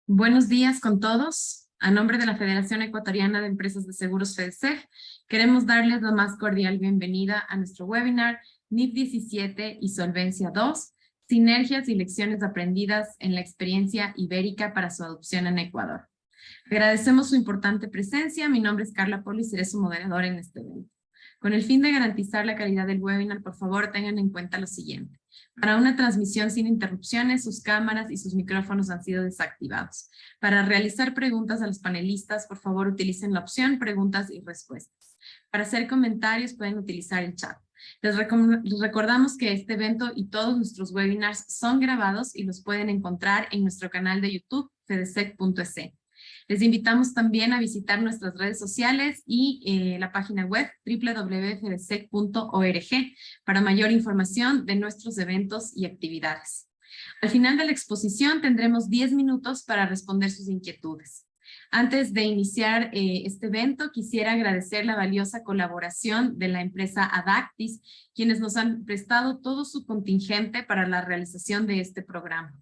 Buenos días con todos. A nombre de la Federación Ecuatoriana de Empresas de Seguros FEDESEG, queremos darles la más cordial bienvenida a nuestro webinar NIF 17 y Solvencia 2, sinergias y lecciones aprendidas en la experiencia ibérica para su adopción en Ecuador. Agradecemos su importante presencia. Mi nombre es Carla Polo y seré su moderadora en este evento. Con el fin de garantizar la calidad del webinar, por favor, tengan en cuenta lo siguiente. Para una transmisión sin interrupciones, sus cámaras y sus micrófonos han sido desactivados. Para realizar preguntas a los panelistas, por favor, utilicen la opción preguntas y respuestas. Para hacer comentarios, pueden utilizar el chat. Les recordamos que este evento y todos nuestros webinars son grabados y los pueden encontrar en nuestro canal de YouTube, fedeseg.es. Les invitamos también a visitar nuestras redes sociales y la página web www.fedeseg.org para mayor información de nuestros eventos y actividades. Al final de la exposición tendremos 10 minutos para responder sus inquietudes. Antes de iniciar este evento, quisiera agradecer la valiosa colaboración de la empresa Adactis, quienes nos han prestado todo su contingente para la realización de este programa.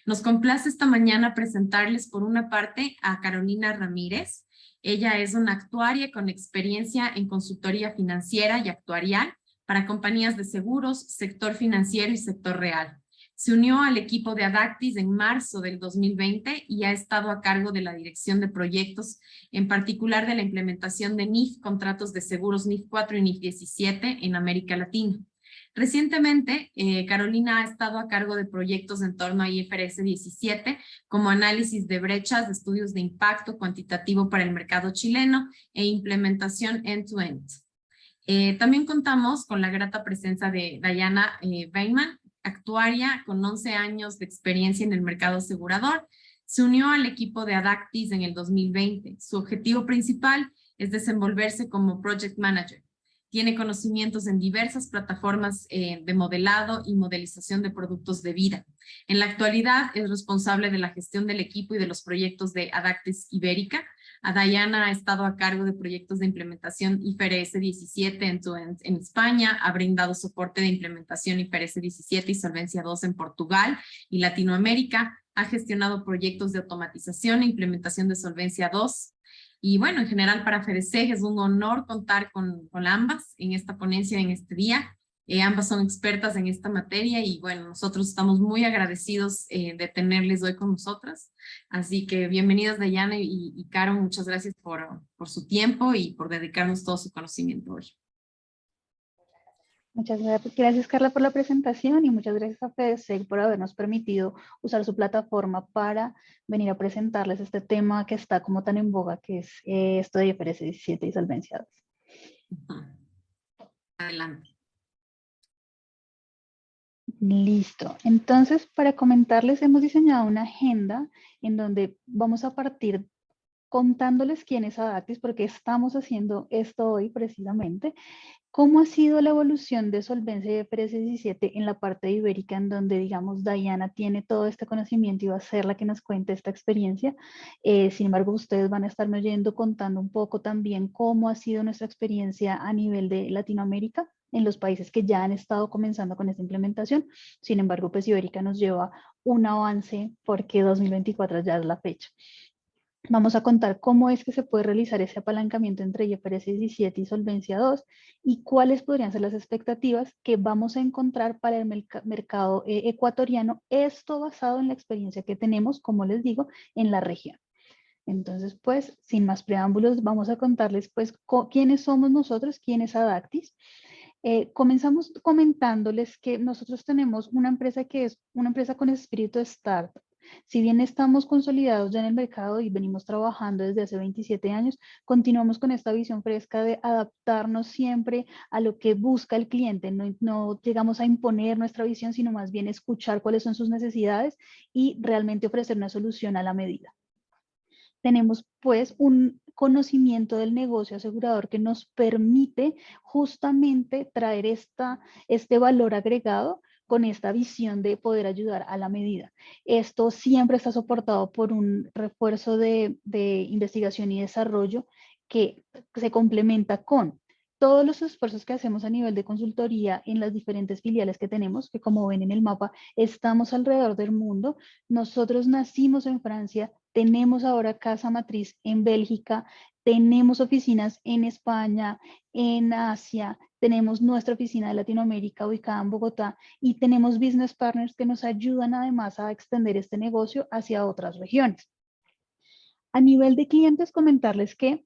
Nos complace esta mañana presentarles por una parte a Carolina Ramírez. Ella es una actuaria con experiencia en consultoría financiera y actuarial para compañías de seguros, sector financiero y sector real. Se unió al equipo de Adactis en marzo del 2020 y ha estado a cargo de la dirección de proyectos, en particular de la implementación de NIF, contratos de seguros NIF 4 y NIF 17 en América Latina. Recientemente, Carolina ha estado a cargo de proyectos en torno a IFRS 17, como análisis de brechas, de estudios de impacto cuantitativo para el mercado chileno e implementación end-to-end. También contamos con la grata presencia de Dayana Weinman, actuaria con 11 años de experiencia en el mercado asegurador. Se unió al equipo de Adactis en el 2020. Su objetivo principal es desenvolverse como Project Manager. Tiene conocimientos en diversas plataformas de modelado y modelización de productos de vida. En la actualidad es responsable de la gestión del equipo y de los proyectos de Adactis Ibérica. Dayana ha estado a cargo de proyectos de implementación IFRS 17 en España, ha brindado soporte de implementación IFRS 17 y Solvencia 2 en Portugal y Latinoamérica, ha gestionado proyectos de automatización e implementación de Solvencia 2. Y bueno, en general para FEDESEG es un honor contar con ambas en esta ponencia, en este día. Ambas son expertas en esta materia y bueno, nosotros estamos muy agradecidos de tenerles hoy con nosotras. Así que bienvenidas Dayana y Caro, muchas gracias por su tiempo y por dedicarnos todo su conocimiento hoy. Muchas gracias, Carla, por la presentación y muchas gracias a FEDESEG por habernos permitido usar su plataforma para venir a presentarles este tema que está como tan en boga, que es esto de IFRS 17 y Solvencia 2. Adelante. Listo. Entonces, para comentarles, hemos diseñado una agenda en donde vamos a partir contándoles quién es Adactis, porque estamos haciendo esto hoy precisamente. ¿Cómo ha sido la evolución de Solvencia y IFRS 17 en la parte ibérica, en donde, digamos, Dayana tiene todo este conocimiento y va a ser la que nos cuente esta experiencia? Sin embargo, ustedes van a estarme oyendo contando un poco también cómo ha sido nuestra experiencia a nivel de Latinoamérica, en los países que ya han estado comenzando con esta implementación. Sin embargo, pues Ibérica nos lleva un avance porque 2024 ya es la fecha. Vamos a contar cómo es que se puede realizar ese apalancamiento entre IFRS 17 y Solvencia 2 y cuáles podrían ser las expectativas que vamos a encontrar para el mercado ecuatoriano, esto basado en la experiencia que tenemos, como les digo, en la región. Entonces, pues, sin más preámbulos, vamos a contarles, pues, quiénes somos nosotros, quién es Adactis. Comenzamos comentándoles que nosotros tenemos una empresa que es una empresa con espíritu de startup. Si bien estamos consolidados ya en el mercado y venimos trabajando desde hace 27 años, continuamos con esta visión fresca de adaptarnos siempre a lo que busca el cliente. No llegamos a imponer nuestra visión, sino más bien escuchar cuáles son sus necesidades y realmente ofrecer una solución a la medida. Tenemos pues un conocimiento del negocio asegurador que nos permite justamente traer este valor agregado con esta visión de poder ayudar a la medida. Esto siempre está soportado por un refuerzo de investigación y desarrollo que se complementa con todos los esfuerzos que hacemos a nivel de consultoría en las diferentes filiales que tenemos, que como ven en el mapa, estamos alrededor del mundo. Nosotros nacimos en Francia, tenemos ahora casa matriz en Bélgica, tenemos oficinas en España, en Asia, tenemos nuestra oficina de Latinoamérica ubicada en Bogotá y tenemos business partners que nos ayudan además a extender este negocio hacia otras regiones. A nivel de clientes, comentarles que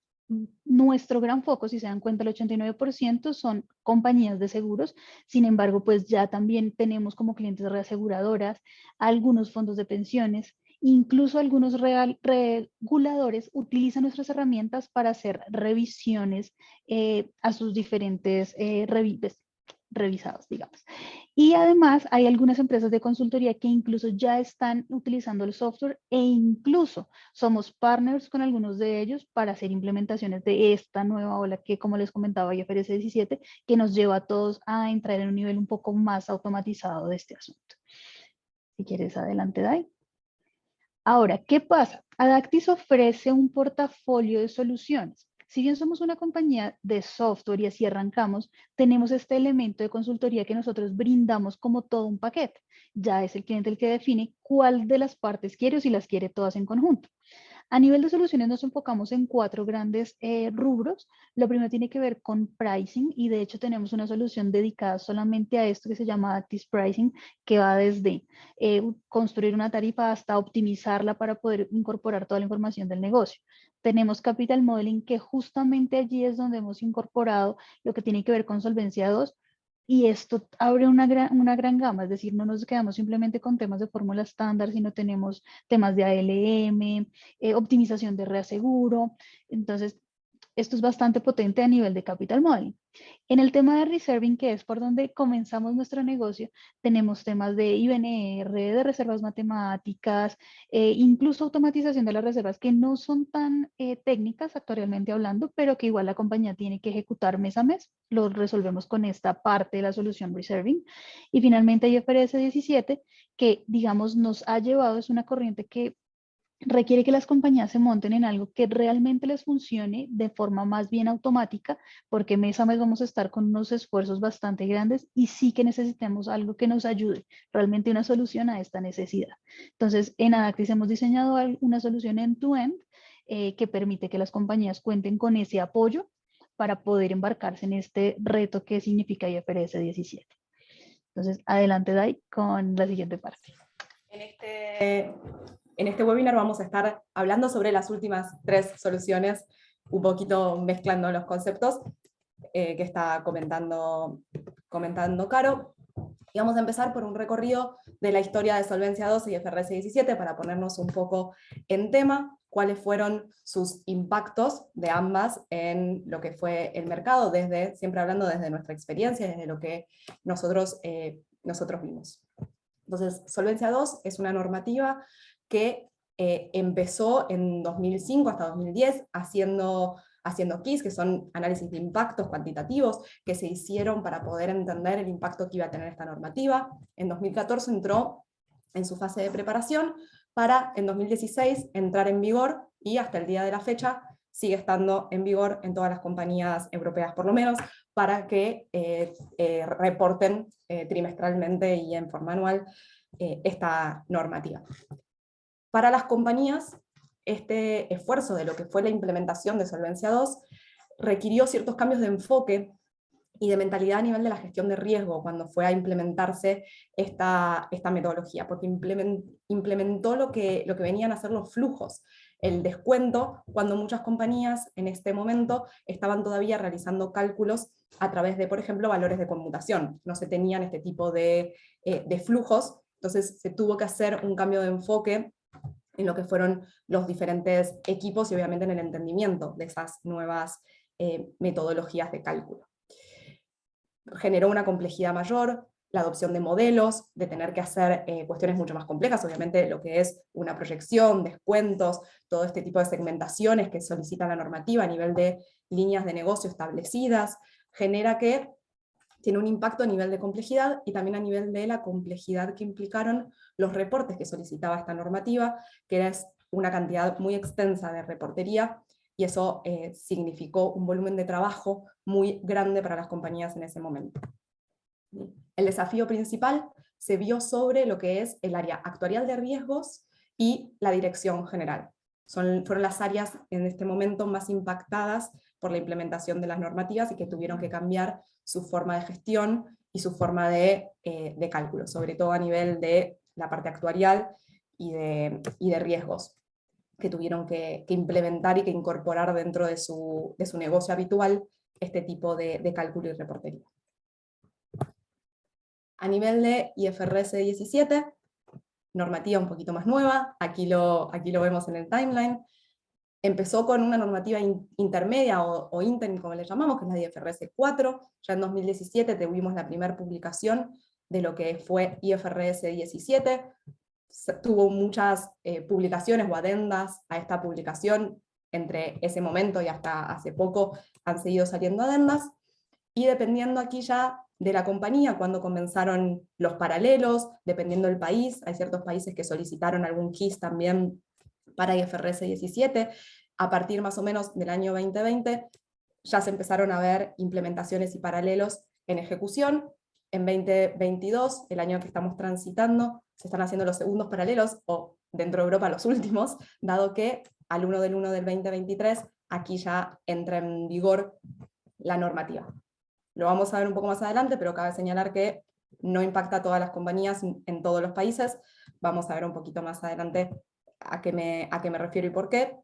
nuestro gran foco, si se dan cuenta, el 89% son compañías de seguros. Sin embargo, pues ya también tenemos como clientes reaseguradoras, algunos fondos de pensiones, incluso algunos reguladores utilizan nuestras herramientas para hacer revisiones a sus diferentes revisados, digamos. Y además hay algunas empresas de consultoría que incluso ya están utilizando el software e incluso somos partners con algunos de ellos para hacer implementaciones de esta nueva ola que, como les comentaba, IFRS 17, que nos lleva a todos a entrar en un nivel un poco más automatizado de este asunto. Si quieres, adelante, Dai. Ahora, ¿qué pasa? Adactis ofrece un portafolio de soluciones. Si bien somos una compañía de software y así arrancamos, tenemos este elemento de consultoría que nosotros brindamos como todo un paquete. Ya es el cliente el que define cuál de las partes quiere o si las quiere todas en conjunto. A nivel de soluciones nos enfocamos en 4 grandes rubros. Lo primero tiene que ver con pricing y de hecho tenemos una solución dedicada solamente a esto que se llama Actis Pricing, que va desde construir una tarifa hasta optimizarla para poder incorporar toda la información del negocio. Tenemos Capital Modeling, que justamente allí es donde hemos incorporado lo que tiene que ver con Solvencia 2, y esto abre una gran gama, es decir, no nos quedamos simplemente con temas de fórmula estándar, sino tenemos temas de ALM, optimización de reaseguro. Entonces, esto es bastante potente a nivel de capital modeling. En el tema de reserving, que es por donde comenzamos nuestro negocio, tenemos temas de IBNR, de reservas matemáticas, incluso automatización de las reservas que no son tan técnicas actualmente hablando, pero que igual la compañía tiene que ejecutar mes a mes. Lo resolvemos con esta parte de la solución reserving. Y finalmente IFRS 17, que digamos nos ha llevado, es una corriente que requiere que las compañías se monten en algo que realmente les funcione de forma más bien automática, porque mes a mes vamos a estar con unos esfuerzos bastante grandes y sí que necesitamos algo que nos ayude, realmente una solución a esta necesidad. Entonces, en Adactis hemos diseñado una solución end-to-end que permite que las compañías cuenten con ese apoyo para poder embarcarse en este reto que significa IFRS 17. Entonces, adelante, Dai, con la siguiente parte. En este webinar vamos a estar hablando sobre las últimas 3 soluciones, un poquito mezclando los conceptos que está comentando Caro. Y vamos a empezar por un recorrido de la historia de Solvencia 2 y IFRS 17 para ponernos un poco en tema, cuáles fueron sus impactos de ambas en lo que fue el mercado, siempre hablando desde nuestra experiencia, desde lo que nosotros vimos. Entonces, Solvencia 2 es una normativa que empezó en 2005 hasta 2010 haciendo KISS, que son análisis de impactos cuantitativos que se hicieron para poder entender el impacto que iba a tener esta normativa. En 2014 entró en su fase de preparación para en 2016 entrar en vigor y hasta el día de la fecha sigue estando en vigor en todas las compañías europeas por lo menos, para que reporten trimestralmente y en forma anual esta normativa. Para las compañías, este esfuerzo de lo que fue la implementación de Solvencia 2 requirió ciertos cambios de enfoque y de mentalidad a nivel de la gestión de riesgo cuando fue a implementarse esta metodología, porque implementó lo que venían a ser los flujos, el descuento, cuando muchas compañías en este momento estaban todavía realizando cálculos a través de, por ejemplo, valores de conmutación. No se tenían este tipo de flujos, entonces se tuvo que hacer un cambio de enfoque en lo que fueron los diferentes equipos y obviamente en el entendimiento de esas nuevas metodologías de cálculo. Generó una complejidad mayor, la adopción de modelos, de tener que hacer cuestiones mucho más complejas, obviamente lo que es una proyección, descuentos, todo este tipo de segmentaciones que solicita la normativa a nivel de líneas de negocio establecidas, genera que tiene un impacto a nivel de complejidad y también a nivel de la complejidad que implicaron los reportes que solicitaba esta normativa, que es una cantidad muy extensa de reportería, y eso significó un volumen de trabajo muy grande para las compañías en ese momento. El desafío principal se vio sobre lo que es el área actuarial de riesgos y la dirección general. fueron las áreas en este momento más impactadas por la implementación de las normativas y que tuvieron que cambiar su forma de gestión y su forma de cálculo, sobre todo a nivel de la parte actuarial y de riesgos, que tuvieron que implementar y que incorporar dentro de su negocio habitual este tipo de cálculo y reportería. A nivel de IFRS 17, normativa un poquito más nueva, aquí lo vemos en el timeline. Empezó con una normativa intermedia o interim, como le llamamos, que es la de IFRS 4. Ya en 2017 tuvimos la primera publicación de lo que fue IFRS 17. Tuvo muchas publicaciones o adendas a esta publicación. Entre ese momento y hasta hace poco han seguido saliendo adendas. Y dependiendo aquí ya de la compañía, cuando comenzaron los paralelos, dependiendo del país, hay ciertos países que solicitaron algún KISS también para IFRS 17, a partir más o menos del año 2020, ya se empezaron a ver implementaciones y paralelos en ejecución. En 2022, el año que estamos transitando, se están haciendo los segundos paralelos, o dentro de Europa los últimos, dado que al 1 del 1 del 2023, aquí ya entra en vigor la normativa. Lo vamos a ver un poco más adelante, pero cabe señalar que no impacta a todas las compañías en todos los países. Vamos a ver un poquito más adelante a qué me refiero y por qué,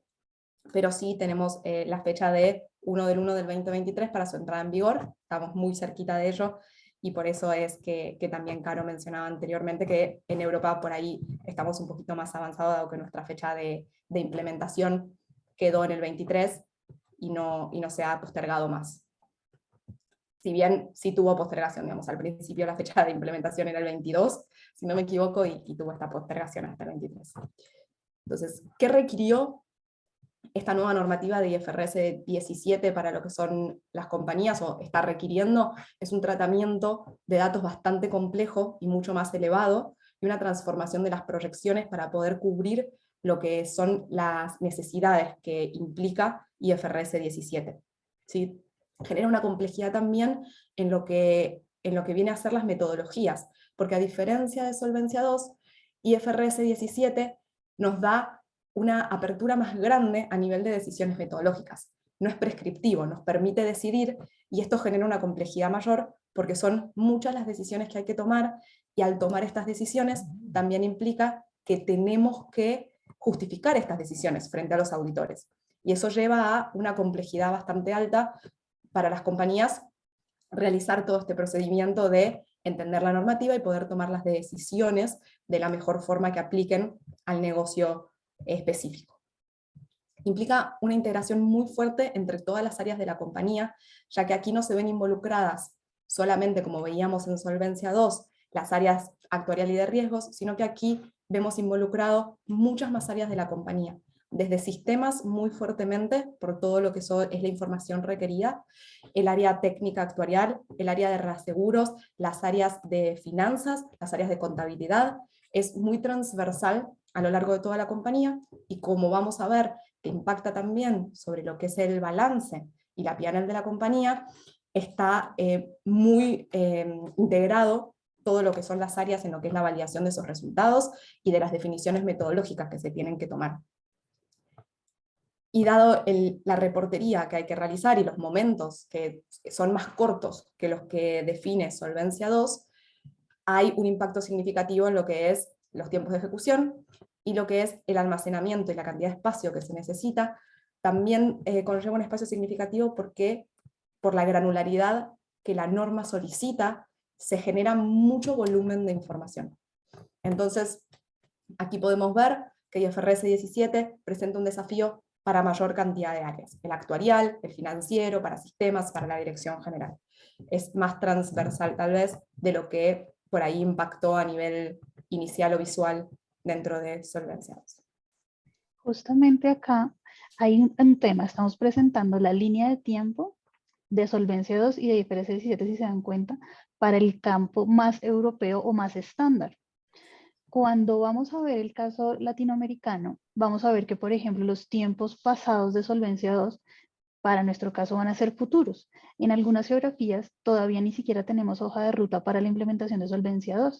pero sí tenemos la fecha de 1 del 1 del 2023 para su entrada en vigor, estamos muy cerquita de ello, y por eso es que también Caro mencionaba anteriormente que en Europa por ahí estamos un poquito más avanzados, dado que nuestra fecha de implementación quedó en el 23 y no se ha postergado más. Si bien sí tuvo postergación, digamos, al principio la fecha de implementación era el 22, si no me equivoco, y tuvo esta postergación hasta el 23. Entonces, ¿qué requirió esta nueva normativa de IFRS 17 para lo que son las compañías, o está requiriendo? Es un tratamiento de datos bastante complejo y mucho más elevado, y una transformación de las proyecciones para poder cubrir lo que son las necesidades que implica IFRS 17. ¿Sí? Genera una complejidad también en lo que viene a ser las metodologías, porque a diferencia de Solvencia II, IFRS 17 nos da una apertura más grande a nivel de decisiones metodológicas. No es prescriptivo, nos permite decidir, y esto genera una complejidad mayor, porque son muchas las decisiones que hay que tomar, y al tomar estas decisiones también implica que tenemos que justificar estas decisiones frente a los auditores. Y eso lleva a una complejidad bastante alta para las compañías realizar todo este procedimiento de entender la normativa y poder tomar las decisiones de la mejor forma que apliquen al negocio específico. Implica una integración muy fuerte entre todas las áreas de la compañía, ya que aquí no se ven involucradas solamente, como veíamos en Solvencia II, las áreas actuarial y de riesgos, sino que aquí vemos involucrado muchas más áreas de la compañía, desde sistemas muy fuertemente, por todo lo que es la información requerida, el área técnica actuarial, el área de reaseguros, las áreas de finanzas, las áreas de contabilidad. Es muy transversal a lo largo de toda la compañía, y como vamos a ver, que impacta también sobre lo que es el balance y la P&L de la compañía, está muy integrado todo lo que son las áreas en lo que es la validación de esos resultados y de las definiciones metodológicas que se tienen que tomar. Y dado la reportería que hay que realizar y los momentos que son más cortos que los que define Solvencia II, hay un impacto significativo en lo que es los tiempos de ejecución y lo que es el almacenamiento y la cantidad de espacio que se necesita. También conlleva un espacio significativo porque por la granularidad que la norma solicita, se genera mucho volumen de información. Entonces, aquí podemos ver que IFRS 17 presenta un desafío para mayor cantidad de áreas, el actuarial, el financiero, para sistemas, para la dirección general. Es más transversal tal vez de lo que por ahí impactó a nivel inicial o visual dentro de Solvencia II. Justamente acá hay un tema, estamos presentando la línea de tiempo de Solvencia II y de IFRS 17, si se dan cuenta, para el campo más europeo o más estándar. Cuando vamos a ver el caso latinoamericano, vamos a ver que, por ejemplo, los tiempos pasados de Solvencia II, para nuestro caso, van a ser futuros. En algunas geografías todavía ni siquiera tenemos hoja de ruta para la implementación de Solvencia II.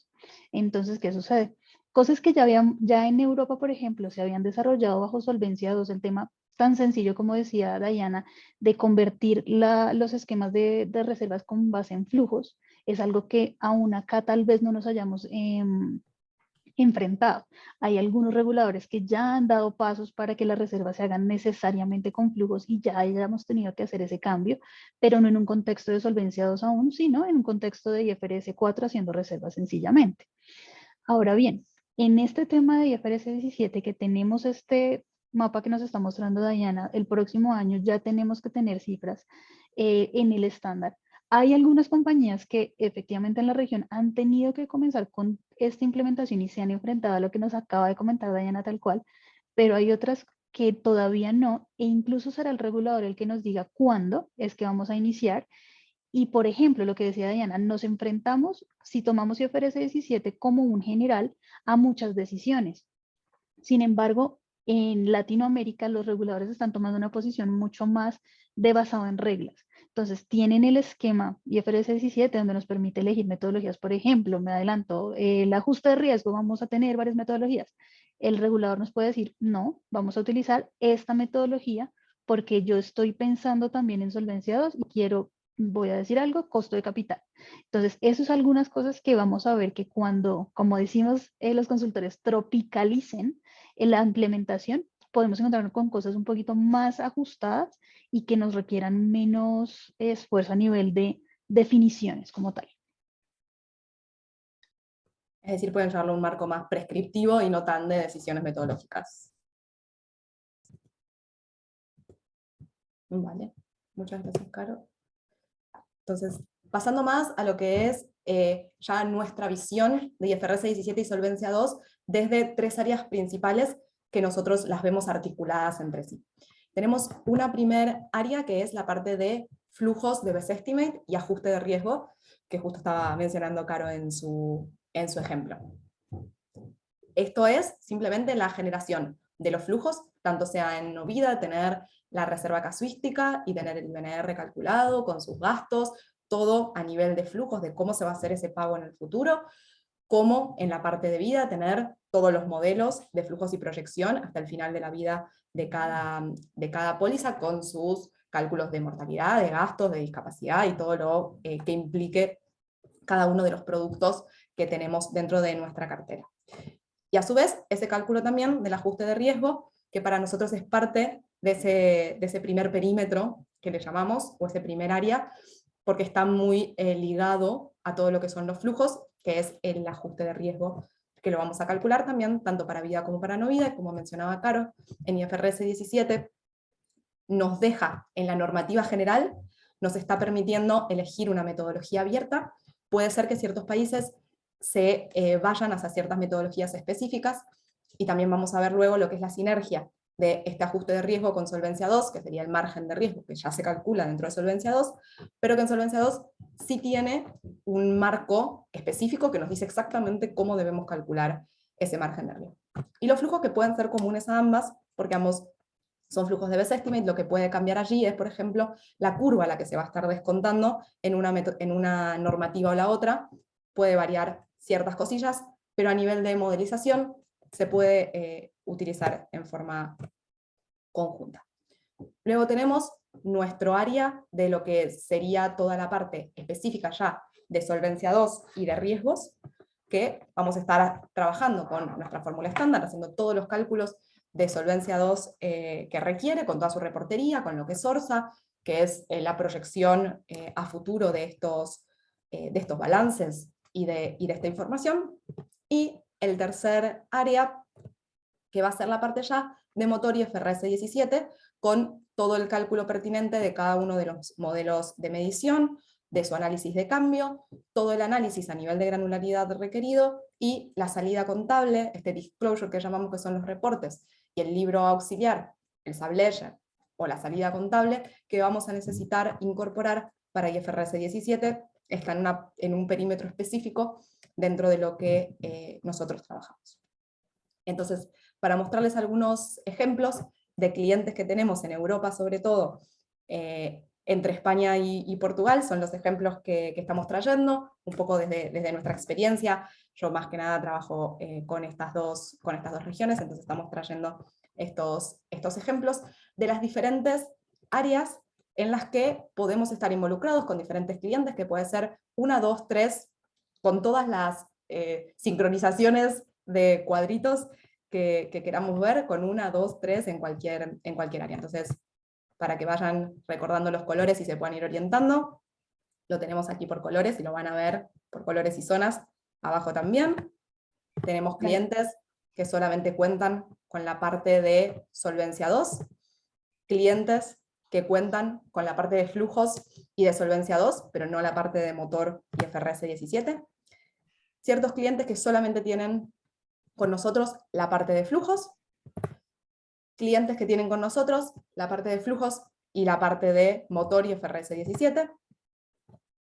Entonces, ¿qué sucede? Cosas que ya en Europa, por ejemplo, se habían desarrollado bajo Solvencia II, el tema tan sencillo como decía Diana, de convertir los esquemas de reservas con base en flujos, es algo que aún acá tal vez no nos hayamos enfrentado. Hay algunos reguladores que ya han dado pasos para que las reservas se hagan necesariamente con flujos y ya hayamos tenido que hacer ese cambio, pero no en un contexto de Solvencia II aún, sino en un contexto de IFRS 4 haciendo reservas sencillamente. Ahora bien, en este tema de IFRS 17 que tenemos este mapa que nos está mostrando Diana, el próximo año ya tenemos que tener cifras en el estándar. Hay algunas compañías que efectivamente en la región han tenido que comenzar con esta implementación y se han enfrentado a lo que nos acaba de comentar Diana tal cual, pero hay otras que todavía no, e incluso será el regulador el que nos diga cuándo es que vamos a iniciar. Y por ejemplo, lo que decía Diana, nos enfrentamos, si tomamos IFRS 17 como un general, a muchas decisiones. Sin embargo, en Latinoamérica los reguladores están tomando una posición mucho más de basado en reglas. Entonces, tienen el esquema IFRS 17 donde nos permite elegir metodologías. Por ejemplo, me adelanto, el ajuste de riesgo, vamos a tener varias metodologías. El regulador nos puede decir, no, vamos a utilizar esta metodología porque yo estoy pensando también en Solvencia II y quiero, voy a decir algo, costo de capital. Entonces, eso es algunas cosas que vamos a ver que cuando, como decimos los consultores, tropicalicen en la implementación, podemos encontrarnos con cosas un poquito más ajustadas y que nos requieran menos esfuerzo a nivel de definiciones como tal. Es decir, pueden llevarlo a un marco más prescriptivo y no tan de decisiones metodológicas. Vale, muchas gracias, Caro. Entonces, pasando más a lo que es ya nuestra visión de IFRS 17 y Solvencia II, desde tres áreas principales que nosotros las vemos articuladas entre sí. Tenemos una primer área que es la parte de flujos de best estimate y ajuste de riesgo, que justo estaba mencionando Caro en su ejemplo. Esto es simplemente la generación de los flujos, tanto sea en no vida, tener la reserva casuística y tener el IBNR calculado con sus gastos, todo a nivel de flujos, de cómo se va a hacer ese pago en el futuro, como en la parte de vida, tener todos los modelos de flujos y proyección hasta el final de la vida de cada póliza, con sus cálculos de mortalidad, de gastos, de discapacidad y todo lo que implique cada uno de los productos que tenemos dentro de nuestra cartera. Y a su vez, ese cálculo también del ajuste de riesgo, que para nosotros es parte de ese primer perímetro que le llamamos, o ese primer área, porque está muy ligado a todo lo que son los flujos, que es el ajuste de riesgo, que lo vamos a calcular también, tanto para vida como para no vida, y como mencionaba Caro, en IFRS 17 nos deja en la normativa general, nos está permitiendo elegir una metodología abierta. Puede ser que ciertos países se vayan hacia ciertas metodologías específicas, y también vamos a ver luego lo que es la sinergia de este ajuste de riesgo con Solvencia II, que sería el margen de riesgo que ya se calcula dentro de Solvencia II, pero que en Solvencia II sí tiene un marco específico que nos dice exactamente cómo debemos calcular ese margen de riesgo. Y los flujos que pueden ser comunes a ambas, porque ambos son flujos de best estimate, lo que puede cambiar allí es, por ejemplo, la curva a la que se va a estar descontando en una normativa o la otra, puede variar ciertas cosillas, pero a nivel de modelización se puede utilizar en forma conjunta. Luego tenemos nuestro área de lo que sería toda la parte específica ya de Solvencia II y de riesgos, que vamos a estar trabajando con nuestra fórmula estándar, haciendo todos los cálculos de Solvencia II que requiere, con toda su reportería, con lo que es ORSA, que es la proyección a futuro de estos balances y de esta información. Y el tercer área, que va a ser la parte ya de motor IFRS 17, con todo el cálculo pertinente de cada uno de los modelos de medición, de su análisis de cambio, todo el análisis a nivel de granularidad requerido, y la salida contable, este disclosure que llamamos, que son los reportes, y el libro auxiliar, el subledger, o la salida contable, que vamos a necesitar incorporar para IFRS 17, está en un perímetro específico dentro de lo que nosotros trabajamos. Entonces, para mostrarles algunos ejemplos de clientes que tenemos en Europa, sobre todo, entre España y Portugal son los ejemplos que estamos trayendo, un poco desde nuestra experiencia. Yo más que nada trabajo con estas dos regiones, entonces estamos trayendo estos ejemplos de las diferentes áreas en las que podemos estar involucrados con diferentes clientes, que puede ser 1, 2, 3, con todas las sincronizaciones de cuadritos que queramos ver, con 1, 2, 3 en cualquier área. Entonces, para que vayan recordando los colores y se puedan ir orientando, lo tenemos aquí por colores y lo van a ver por colores y zonas, abajo también. Tenemos clientes que solamente cuentan con la parte de solvencia 2, clientes que cuentan con la parte de flujos y de solvencia 2, pero no la parte de motor y FRS 17. Ciertos clientes que solamente tienen con nosotros la parte de flujos, clientes que tienen con nosotros la parte de flujos y la parte de motor y FRS 17.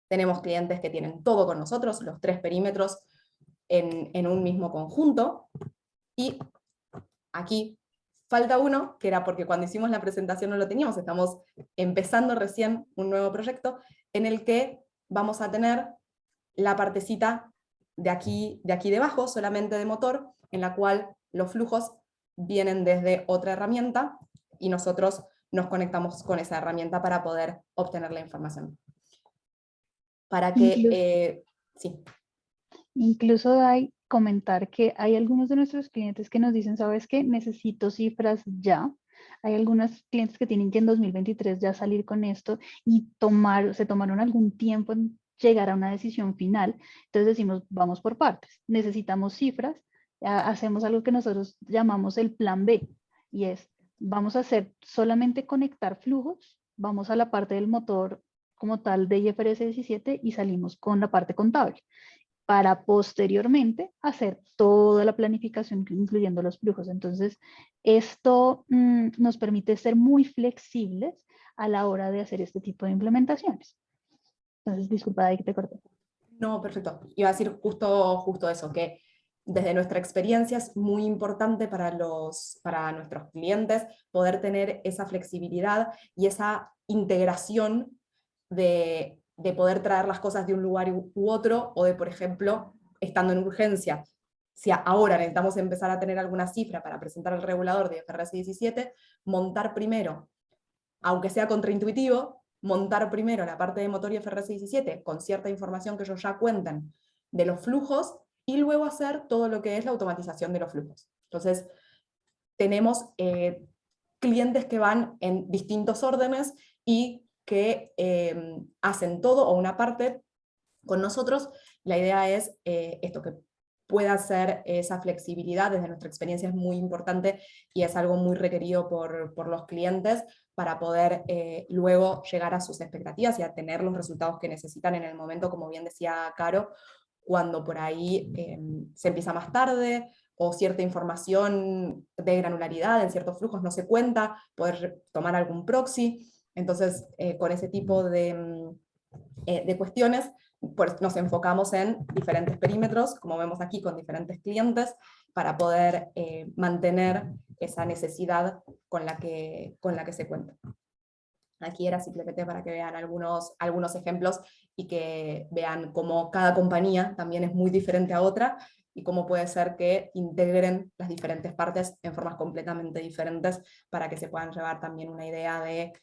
Tenemos clientes que tienen todo con nosotros, los 3 perímetros en un mismo conjunto. Y aquí falta uno, que era porque cuando hicimos la presentación no lo teníamos, estamos empezando recién un nuevo proyecto, en el que vamos a tener la partecita de aquí debajo, solamente de motor, en la cual los flujos vienen desde otra herramienta, y nosotros nos conectamos con esa herramienta para poder obtener la información. Para que... sí. Incluso hay comentar que hay algunos de nuestros clientes que nos dicen, ¿sabes qué? Necesito cifras ya. Hay algunos clientes que tienen que en 2023 ya salir con esto y se tomaron algún tiempo en llegar a una decisión final. Entonces decimos, vamos por partes. Necesitamos cifras. Hacemos algo que nosotros llamamos el plan B, y es, vamos a hacer solamente conectar flujos, vamos a la parte del motor como tal de IFRS 17 y salimos con la parte contable, para posteriormente hacer toda la planificación, incluyendo los flujos. Entonces, esto nos permite ser muy flexibles a la hora de hacer este tipo de implementaciones. Entonces, disculpa, ahí que te corté. No, perfecto. Iba a decir justo eso, que desde nuestra experiencia es muy importante para nuestros clientes poder tener esa flexibilidad y esa integración de poder traer las cosas de un lugar u otro, o de, por ejemplo, estando en urgencia, si ahora necesitamos empezar a tener alguna cifra para presentar al regulador de IFRS 17, montar primero, aunque sea contraintuitivo, montar primero la parte de motor y FRS 17 con cierta información que ellos ya cuentan de los flujos, y luego hacer todo lo que es la automatización de los flujos. Entonces, tenemos clientes que van en distintos órdenes y que hacen todo o una parte con nosotros. La idea es esto, que pueda ser esa flexibilidad. Desde nuestra experiencia es muy importante y es algo muy requerido por los clientes para poder luego llegar a sus expectativas y a tener los resultados que necesitan en el momento, como bien decía Caro, cuando por ahí se empieza más tarde, o cierta información de granularidad en ciertos flujos no se cuenta, poder tomar algún proxy. Entonces, con ese tipo de cuestiones, pues nos enfocamos en diferentes perímetros, como vemos aquí, con diferentes clientes, para poder mantener esa necesidad con la que se cuenta. Aquí era simplemente para que vean algunos ejemplos y que vean cómo cada compañía también es muy diferente a otra, y cómo puede ser que integren las diferentes partes en formas completamente diferentes, para que se puedan llevar también una idea de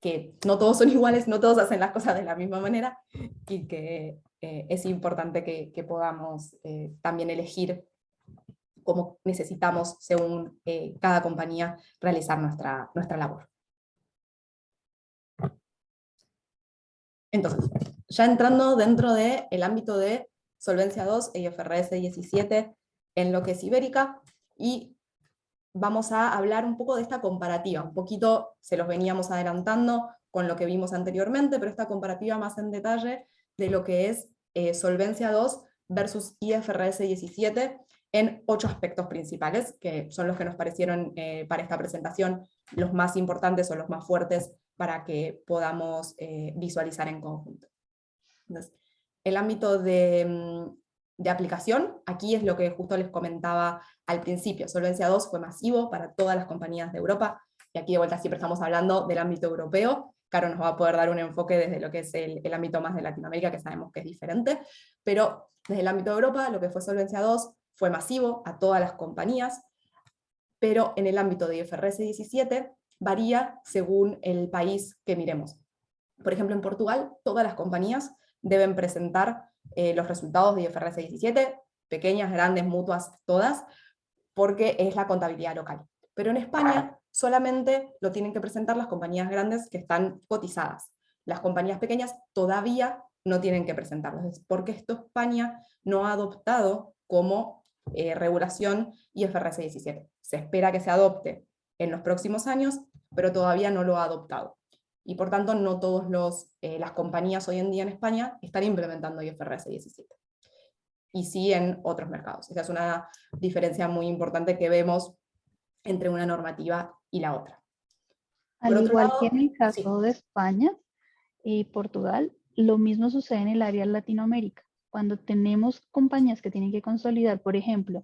que no todos son iguales, no todos hacen las cosas de la misma manera, y que es importante que podamos también elegir cómo necesitamos, según cada compañía, realizar nuestra labor. Entonces, ya entrando dentro del ámbito de Solvencia 2 e IFRS 17 en lo que es Ibérica, y vamos a hablar un poco de esta comparativa. Un poquito se los veníamos adelantando con lo que vimos anteriormente, pero esta comparativa más en detalle de lo que es Solvencia 2 versus IFRS 17 en 8 aspectos principales, que son los que nos parecieron para esta presentación los más importantes o los más fuertes para que podamos visualizar en conjunto. Entonces, el ámbito de aplicación, aquí es lo que justo les comentaba al principio. Solvencia 2 fue masivo para todas las compañías de Europa, y aquí de vuelta siempre estamos hablando del ámbito europeo. Caro nos va a poder dar un enfoque desde lo que es el ámbito más de Latinoamérica, que sabemos que es diferente, pero desde el ámbito de Europa, lo que fue Solvencia II fue masivo a todas las compañías, pero en el ámbito de IFRS 17 varía según el país que miremos. Por ejemplo, en Portugal, todas las compañías deben presentar los resultados de IFRS 17, pequeñas, grandes, mutuas, todas, porque es la contabilidad local. Pero en España solamente lo tienen que presentar las compañías grandes que están cotizadas. Las compañías pequeñas todavía no tienen que presentarlos, porque esto España no ha adoptado como regulación IFRS 17. Se espera que se adopte en los próximos años, pero todavía no lo ha adoptado. Y por tanto no todas las compañías hoy en día en España están implementando IFRS 17. Y sí en otros mercados. Esa es una diferencia muy importante que vemos entre una normativa y la otra. Por Al otro igual lado, que en el sí. caso de España y Portugal, lo mismo sucede en el área de Latinoamérica. Cuando tenemos compañías que tienen que consolidar, por ejemplo,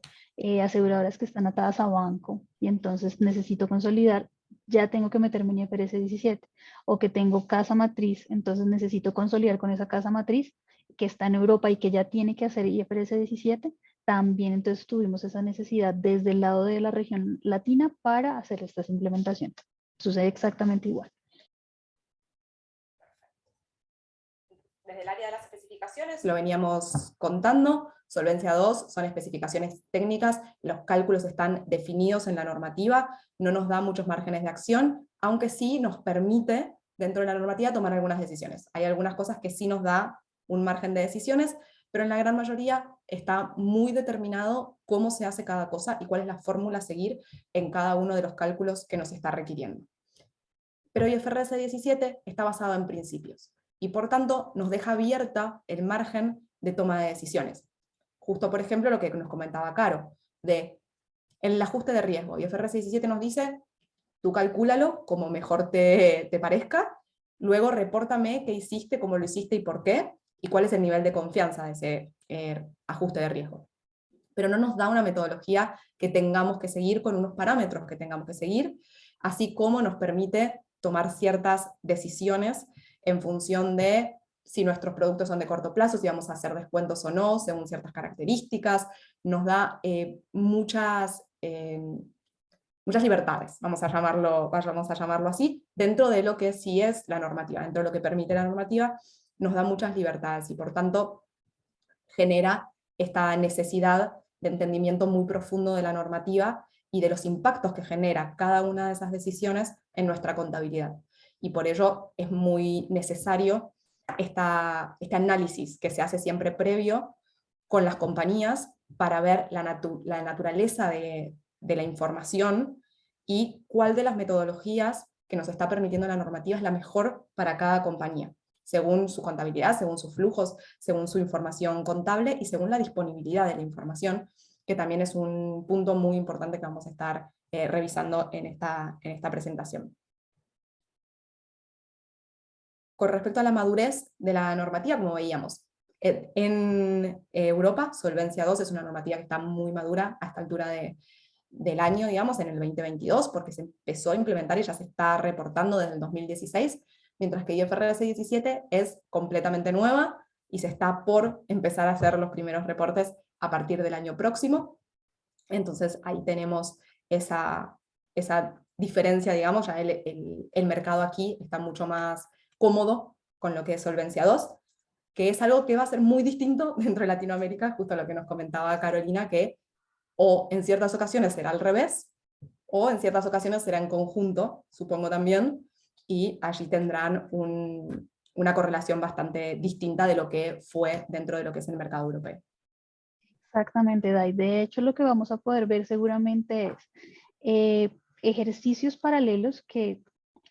aseguradoras que están atadas a banco y entonces necesito consolidar, ya tengo que meterme en IFRS 17, o que tengo casa matriz, entonces necesito consolidar con esa casa matriz que está en Europa y que ya tiene que hacer IFRS 17, también entonces tuvimos esa necesidad desde el lado de la región latina para hacer estas implementaciones. Sucede exactamente igual. Desde el área de las especificaciones, lo veníamos contando, Solvencia II son especificaciones técnicas, los cálculos están definidos en la normativa, no nos da muchos márgenes de acción, aunque sí nos permite, dentro de la normativa, tomar algunas decisiones. Hay algunas cosas que sí nos da un margen de decisiones, pero en la gran mayoría está muy determinado cómo se hace cada cosa y cuál es la fórmula a seguir en cada uno de los cálculos que nos está requiriendo. Pero IFRS 17 está basado en principios, y por tanto nos deja abierta el margen de toma de decisiones. Justo, por ejemplo, lo que nos comentaba Caro, de el ajuste de riesgo. IFRS 17 nos dice, tú calcúlalo como mejor te parezca, luego repórtame qué hiciste, cómo lo hiciste y por qué, y cuál es el nivel de confianza de ese ajuste de riesgo. Pero no nos da una metodología que tengamos que seguir con unos parámetros que tengamos que seguir, así como nos permite tomar ciertas decisiones en función de si nuestros productos son de corto plazo, si vamos a hacer descuentos o no, según ciertas características, nos da muchas libertades, vamos a llamarlo así, dentro de lo que sí es la normativa, dentro de lo que permite la normativa, nos da muchas libertades, y por tanto genera esta necesidad de entendimiento muy profundo de la normativa y de los impactos que genera cada una de esas decisiones en nuestra contabilidad. Y por ello es muy necesario este análisis que se hace siempre previo con las compañías para ver la naturaleza de la información y cuál de las metodologías que nos está permitiendo la normativa es la mejor para cada compañía, según su contabilidad, según sus flujos, según su información contable y según la disponibilidad de la información, que también es un punto muy importante que vamos a estar revisando en esta presentación. Con respecto a la madurez de la normativa, como veíamos, en Europa, Solvencia II es una normativa que está muy madura a esta altura del año, digamos, en el 2022, porque se empezó a implementar y ya se está reportando desde el 2016, mientras que IFRS 17 es completamente nueva y se está por empezar a hacer los primeros reportes a partir del año próximo. Entonces ahí tenemos esa diferencia, digamos, ya el mercado aquí está mucho más cómodo con lo que es Solvencia II, que es algo que va a ser muy distinto dentro de Latinoamérica, justo lo que nos comentaba Carolina, que o en ciertas ocasiones será al revés, o en ciertas ocasiones será en conjunto, supongo también, y allí tendrán una correlación bastante distinta de lo que fue dentro de lo que es el mercado europeo. Exactamente, Dai. De hecho, lo que vamos a poder ver seguramente es ejercicios paralelos que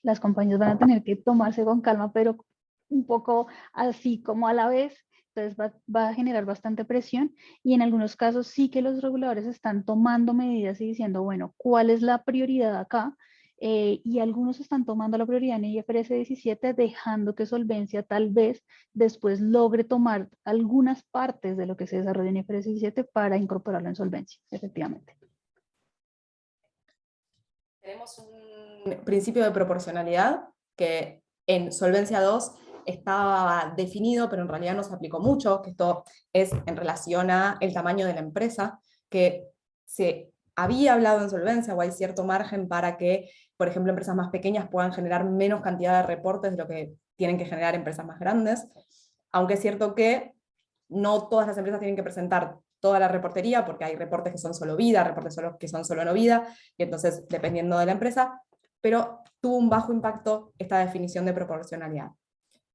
las compañías van a tener que tomarse con calma, pero un poco así como a la vez. Entonces va a generar bastante presión, y en algunos casos sí que los reguladores están tomando medidas y diciendo, bueno, ¿cuál es la prioridad acá? Y algunos están tomando la prioridad en IFRS 17, dejando que Solvencia tal vez después logre tomar algunas partes de lo que se desarrolla en IFRS 17 para incorporarlo en Solvencia, efectivamente. Tenemos un principio de proporcionalidad que En Solvencia 2 estaba definido, pero en realidad no se aplicó mucho, que esto es en relación al tamaño de la empresa, que se había hablado en Solvencia, o hay cierto margen para que, por ejemplo, empresas más pequeñas puedan generar menos cantidad de reportes de lo que tienen que generar empresas más grandes, aunque es cierto que no todas las empresas tienen que presentar toda la reportería, porque hay reportes que son solo vida, reportes que son solo no vida, y entonces dependiendo de la empresa, pero tuvo un bajo impacto esta definición de proporcionalidad.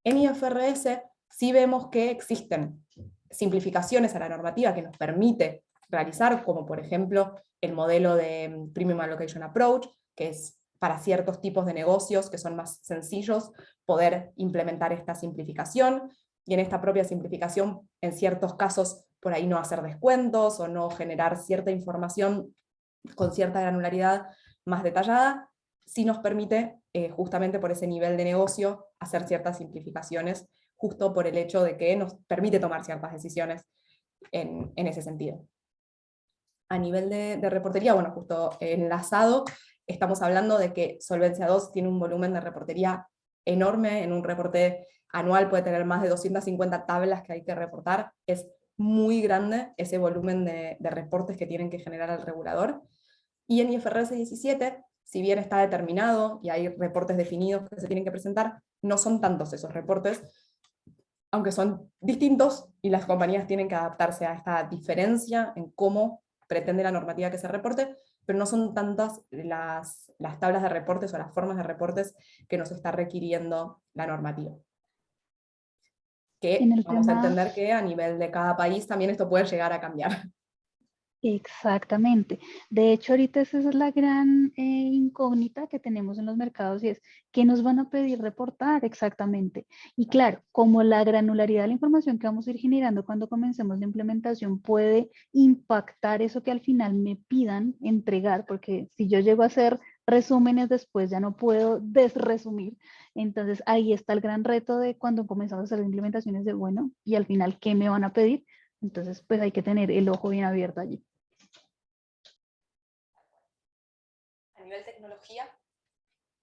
En IFRS sí vemos que existen simplificaciones a la normativa que nos permite realizar, como por ejemplo el modelo de Premium Allocation Approach, que es para ciertos tipos de negocios que son más sencillos poder implementar esta simplificación, y en esta propia simplificación, en ciertos casos, por ahí no hacer descuentos o no generar cierta información con cierta granularidad más detallada, sí nos permite, justamente por ese nivel de negocio, hacer ciertas simplificaciones, justo por el hecho de que nos permite tomar ciertas decisiones en ese sentido. A nivel de reportería, bueno, justo enlazado, estamos hablando de que Solvencia 2 tiene un volumen de reportería enorme. En un reporte anual puede tener más de 250 tablas que hay que reportar. Es muy grande ese volumen de reportes que tienen que generar el regulador. Y en IFRS 17, si bien está determinado y hay reportes definidos que se tienen que presentar, no son tantos esos reportes, aunque son distintos y las compañías tienen que adaptarse a esta diferencia en cómo pretende la normativa que se reporte, pero no son tantas las tablas de reportes o las formas de reportes que nos está requiriendo la normativa. Que En el vamos a tema, entender que a nivel de cada país también esto puede llegar a cambiar. exactamente. De hecho, ahorita esa es la gran incógnita que tenemos en los mercados y es, ¿qué nos van a pedir reportar exactamente? Y claro, como la granularidad de la información que vamos a ir generando cuando comencemos la implementación puede impactar eso que al final me pidan entregar, porque si yo llego a hacer resúmenes después ya no puedo desresumir. Entonces ahí está el gran reto de cuando comenzamos a hacer implementaciones de, bueno, y al final, ¿qué me van a pedir? Entonces, pues hay que tener el ojo bien abierto allí. A nivel tecnología,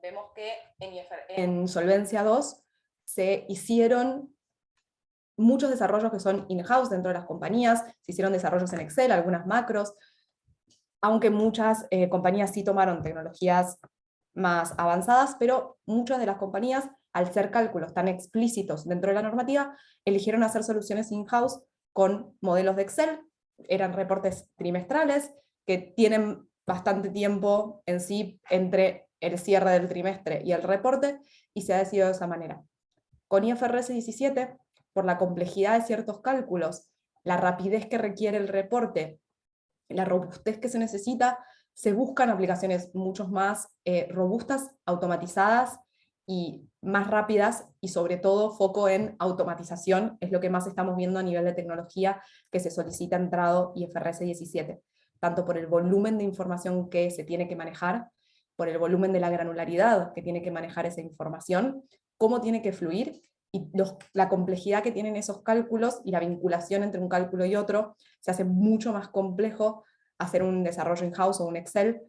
vemos que en Solvencia 2 se hicieron muchos desarrollos que son in-house dentro de las compañías, se hicieron desarrollos en Excel, algunas macros, aunque muchas compañías sí tomaron tecnologías más avanzadas, pero muchas de las compañías, al ser cálculos tan explícitos dentro de la normativa, eligieron hacer soluciones in-house con modelos de Excel. Eran reportes trimestrales que tienen bastante tiempo en sí entre el cierre del trimestre y el reporte, y se ha decidido de esa manera. Con IFRS 17, por la complejidad de ciertos cálculos, la rapidez que requiere el reporte, la robustez que se necesita, se buscan aplicaciones mucho más robustas, automatizadas y más rápidas, y sobre todo foco en automatización, es lo que más estamos viendo a nivel de tecnología que se solicita entrado IFRS 17, tanto por el volumen de información que se tiene que manejar, por el volumen de la granularidad que tiene que manejar esa información, cómo tiene que fluir, y la complejidad que tienen esos cálculos y la vinculación entre un cálculo y otro, se hace mucho más complejo hacer un desarrollo in-house o un Excel,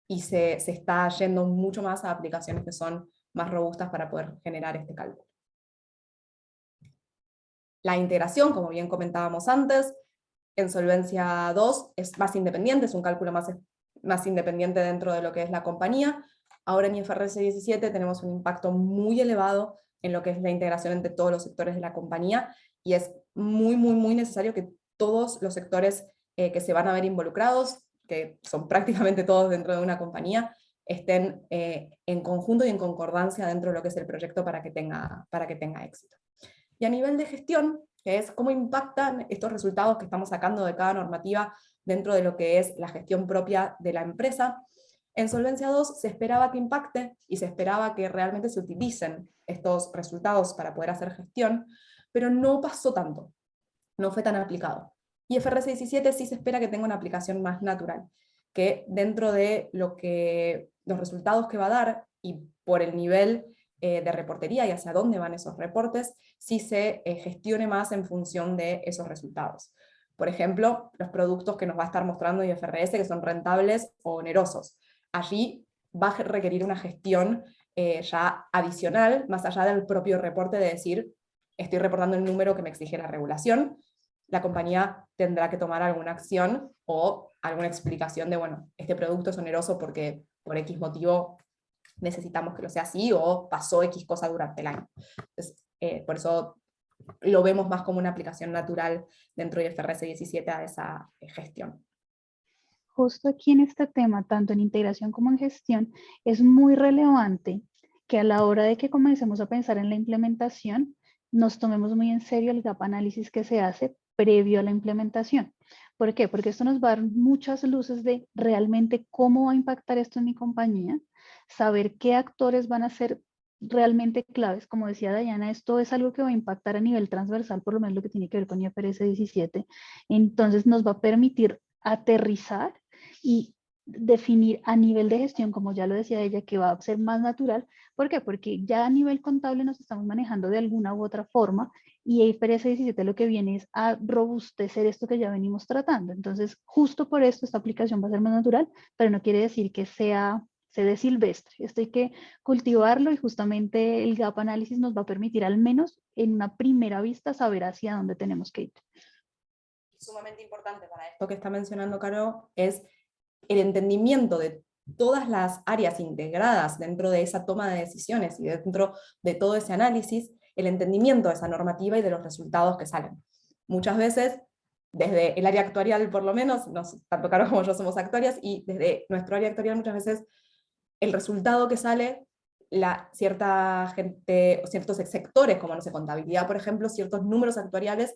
y se está yendo mucho más a aplicaciones que son más robustas para poder generar este cálculo. La integración, como bien comentábamos antes, en Solvencia 2 es más independiente, es un cálculo más independiente dentro de lo que es la compañía. Ahora en IFRS 17 tenemos un impacto muy elevado en lo que es la integración entre todos los sectores de la compañía, y es muy, muy, muy necesario que todos los sectores que se van a ver involucrados, que son prácticamente todos dentro de una compañía, estén en conjunto y en concordancia dentro de lo que es el proyecto para que tenga éxito. Y a nivel de gestión, que es cómo impactan estos resultados que estamos sacando de cada normativa dentro de lo que es la gestión propia de la empresa, en Solvencia 2 se esperaba que impacte y se esperaba que realmente se utilicen estos resultados para poder hacer gestión, pero no pasó tanto, no fue tan aplicado. Y IFRS 17 sí se espera que tenga una aplicación más natural, que dentro de los resultados que va a dar y por el nivel de reportería y hacia dónde van esos reportes, sí se gestione más en función de esos resultados. Por ejemplo, los productos que nos va a estar mostrando IFRS que son rentables o onerosos. Allí va a requerir una gestión ya adicional, más allá del propio reporte de decir, estoy reportando el número que me exige la regulación, la compañía tendrá que tomar alguna acción o alguna explicación de, bueno, este producto es oneroso porque por X motivo necesitamos que lo sea así, o pasó X cosa durante el año. Entonces, por eso lo vemos más como una aplicación natural dentro de IFRS 17 a esa gestión. Justo aquí en este tema, tanto en integración como en gestión, es muy relevante que a la hora de que comencemos a pensar en la implementación, nos tomemos muy en serio el gap análisis que se hace previo a la implementación. ¿Por qué? Porque esto nos va a dar muchas luces de realmente cómo va a impactar esto en mi compañía, saber qué actores van a ser realmente claves. Como decía Dayana, esto es algo que va a impactar a nivel transversal, por lo menos lo que tiene que ver con IFRS 17. Entonces nos va a permitir aterrizar y definir a nivel de gestión, como ya lo decía ella, que va a ser más natural. ¿Por qué? Porque ya a nivel contable nos estamos manejando de alguna u otra forma y IFRS 17 lo que viene es a robustecer esto que ya venimos tratando. Entonces, justo por esto esta aplicación va a ser más natural, pero no quiere decir que se dé silvestre. Esto hay que cultivarlo y justamente el gap análisis nos va a permitir al menos en una primera vista saber hacia dónde tenemos que ir. Sumamente importante para esto que está mencionando Caro es el entendimiento de todas las áreas integradas dentro de esa toma de decisiones y dentro de todo ese análisis, el entendimiento de esa normativa y de los resultados que salen. Muchas veces, desde el área actuarial por lo menos, tanto Caro como yo somos actuarias, y desde nuestro área actuarial muchas veces el resultado que sale, cierta gente, o ciertos sectores, como no sé, contabilidad por ejemplo, ciertos números actuariales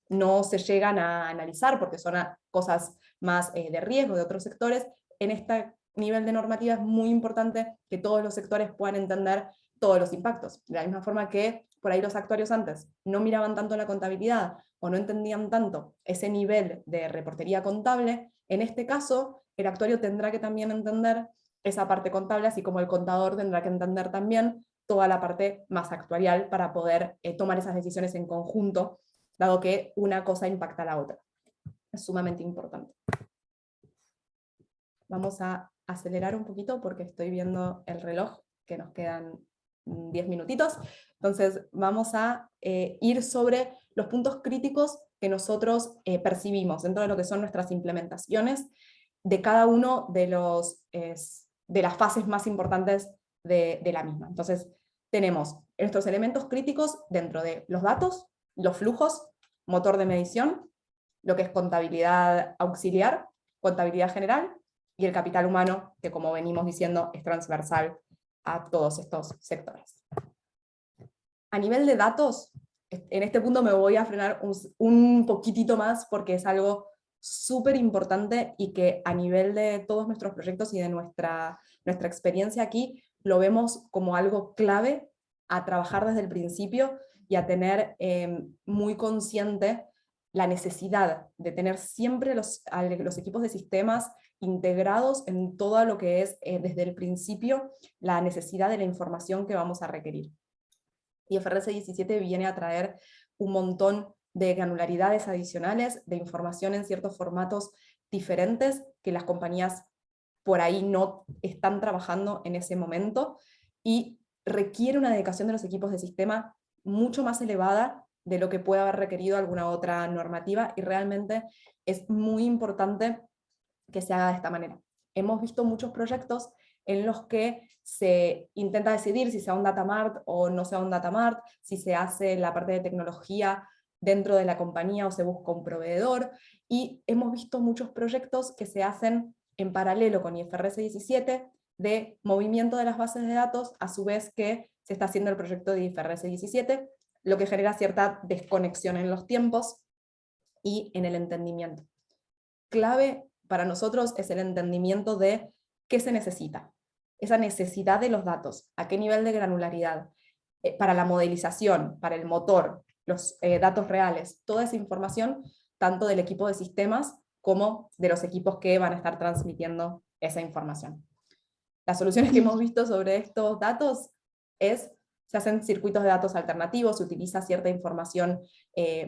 no se llegan a analizar porque son cosas más de riesgo de otros sectores. En este nivel de normativa es muy importante que todos los sectores puedan entender todos los impactos. De la misma forma que por ahí los actuarios antes no miraban tanto la contabilidad o no entendían tanto ese nivel de reportería contable, en este caso el actuario tendrá que también entender esa parte contable, así como el contador tendrá que entender también toda la parte más actuarial para poder tomar esas decisiones en conjunto, dado que una cosa impacta a la otra. Es sumamente importante. Vamos a acelerar un poquito porque estoy viendo el reloj, que nos quedan 10 minutitos. Entonces vamos a ir sobre los puntos críticos que nosotros percibimos dentro de lo que son nuestras implementaciones de cada uno de las fases más importantes de la misma. Entonces tenemos nuestros elementos críticos dentro de los datos, los flujos, motor de medición, lo que es contabilidad auxiliar, contabilidad general, y el capital humano, que como venimos diciendo es transversal a todos estos sectores. A nivel de datos, en este punto me voy a frenar un poquitito más porque es algo súper importante y que a nivel de todos nuestros proyectos y de nuestra experiencia aquí, lo vemos como algo clave a trabajar desde el principio y a tener muy consciente la necesidad de tener siempre los equipos de sistemas integrados en todo lo que es desde el principio la necesidad de la información que vamos a requerir. IFRS 17 viene a traer un montón de granularidades adicionales, de información en ciertos formatos diferentes que las compañías por ahí no están trabajando en ese momento, y requiere una dedicación de los equipos de sistema mucho más elevada de lo que puede haber requerido alguna otra normativa, y realmente es muy importante que se haga de esta manera. Hemos visto muchos proyectos en los que se intenta decidir si sea un data mart o no sea un data mart, si se hace la parte de tecnología dentro de la compañía o se busca un proveedor, y hemos visto muchos proyectos que se hacen en paralelo con IFRS 17 de movimiento de las bases de datos, a su vez que se está haciendo el proyecto de IFRS 17, lo que genera cierta desconexión en los tiempos y en el entendimiento. Clave para nosotros es el entendimiento de qué se necesita, esa necesidad de los datos, a qué nivel de granularidad, para la modelización, para el motor, los datos reales, toda esa información, tanto del equipo de sistemas como de los equipos que van a estar transmitiendo esa información. Las soluciones que hemos visto sobre estos datos se hacen circuitos de datos alternativos, se utiliza cierta información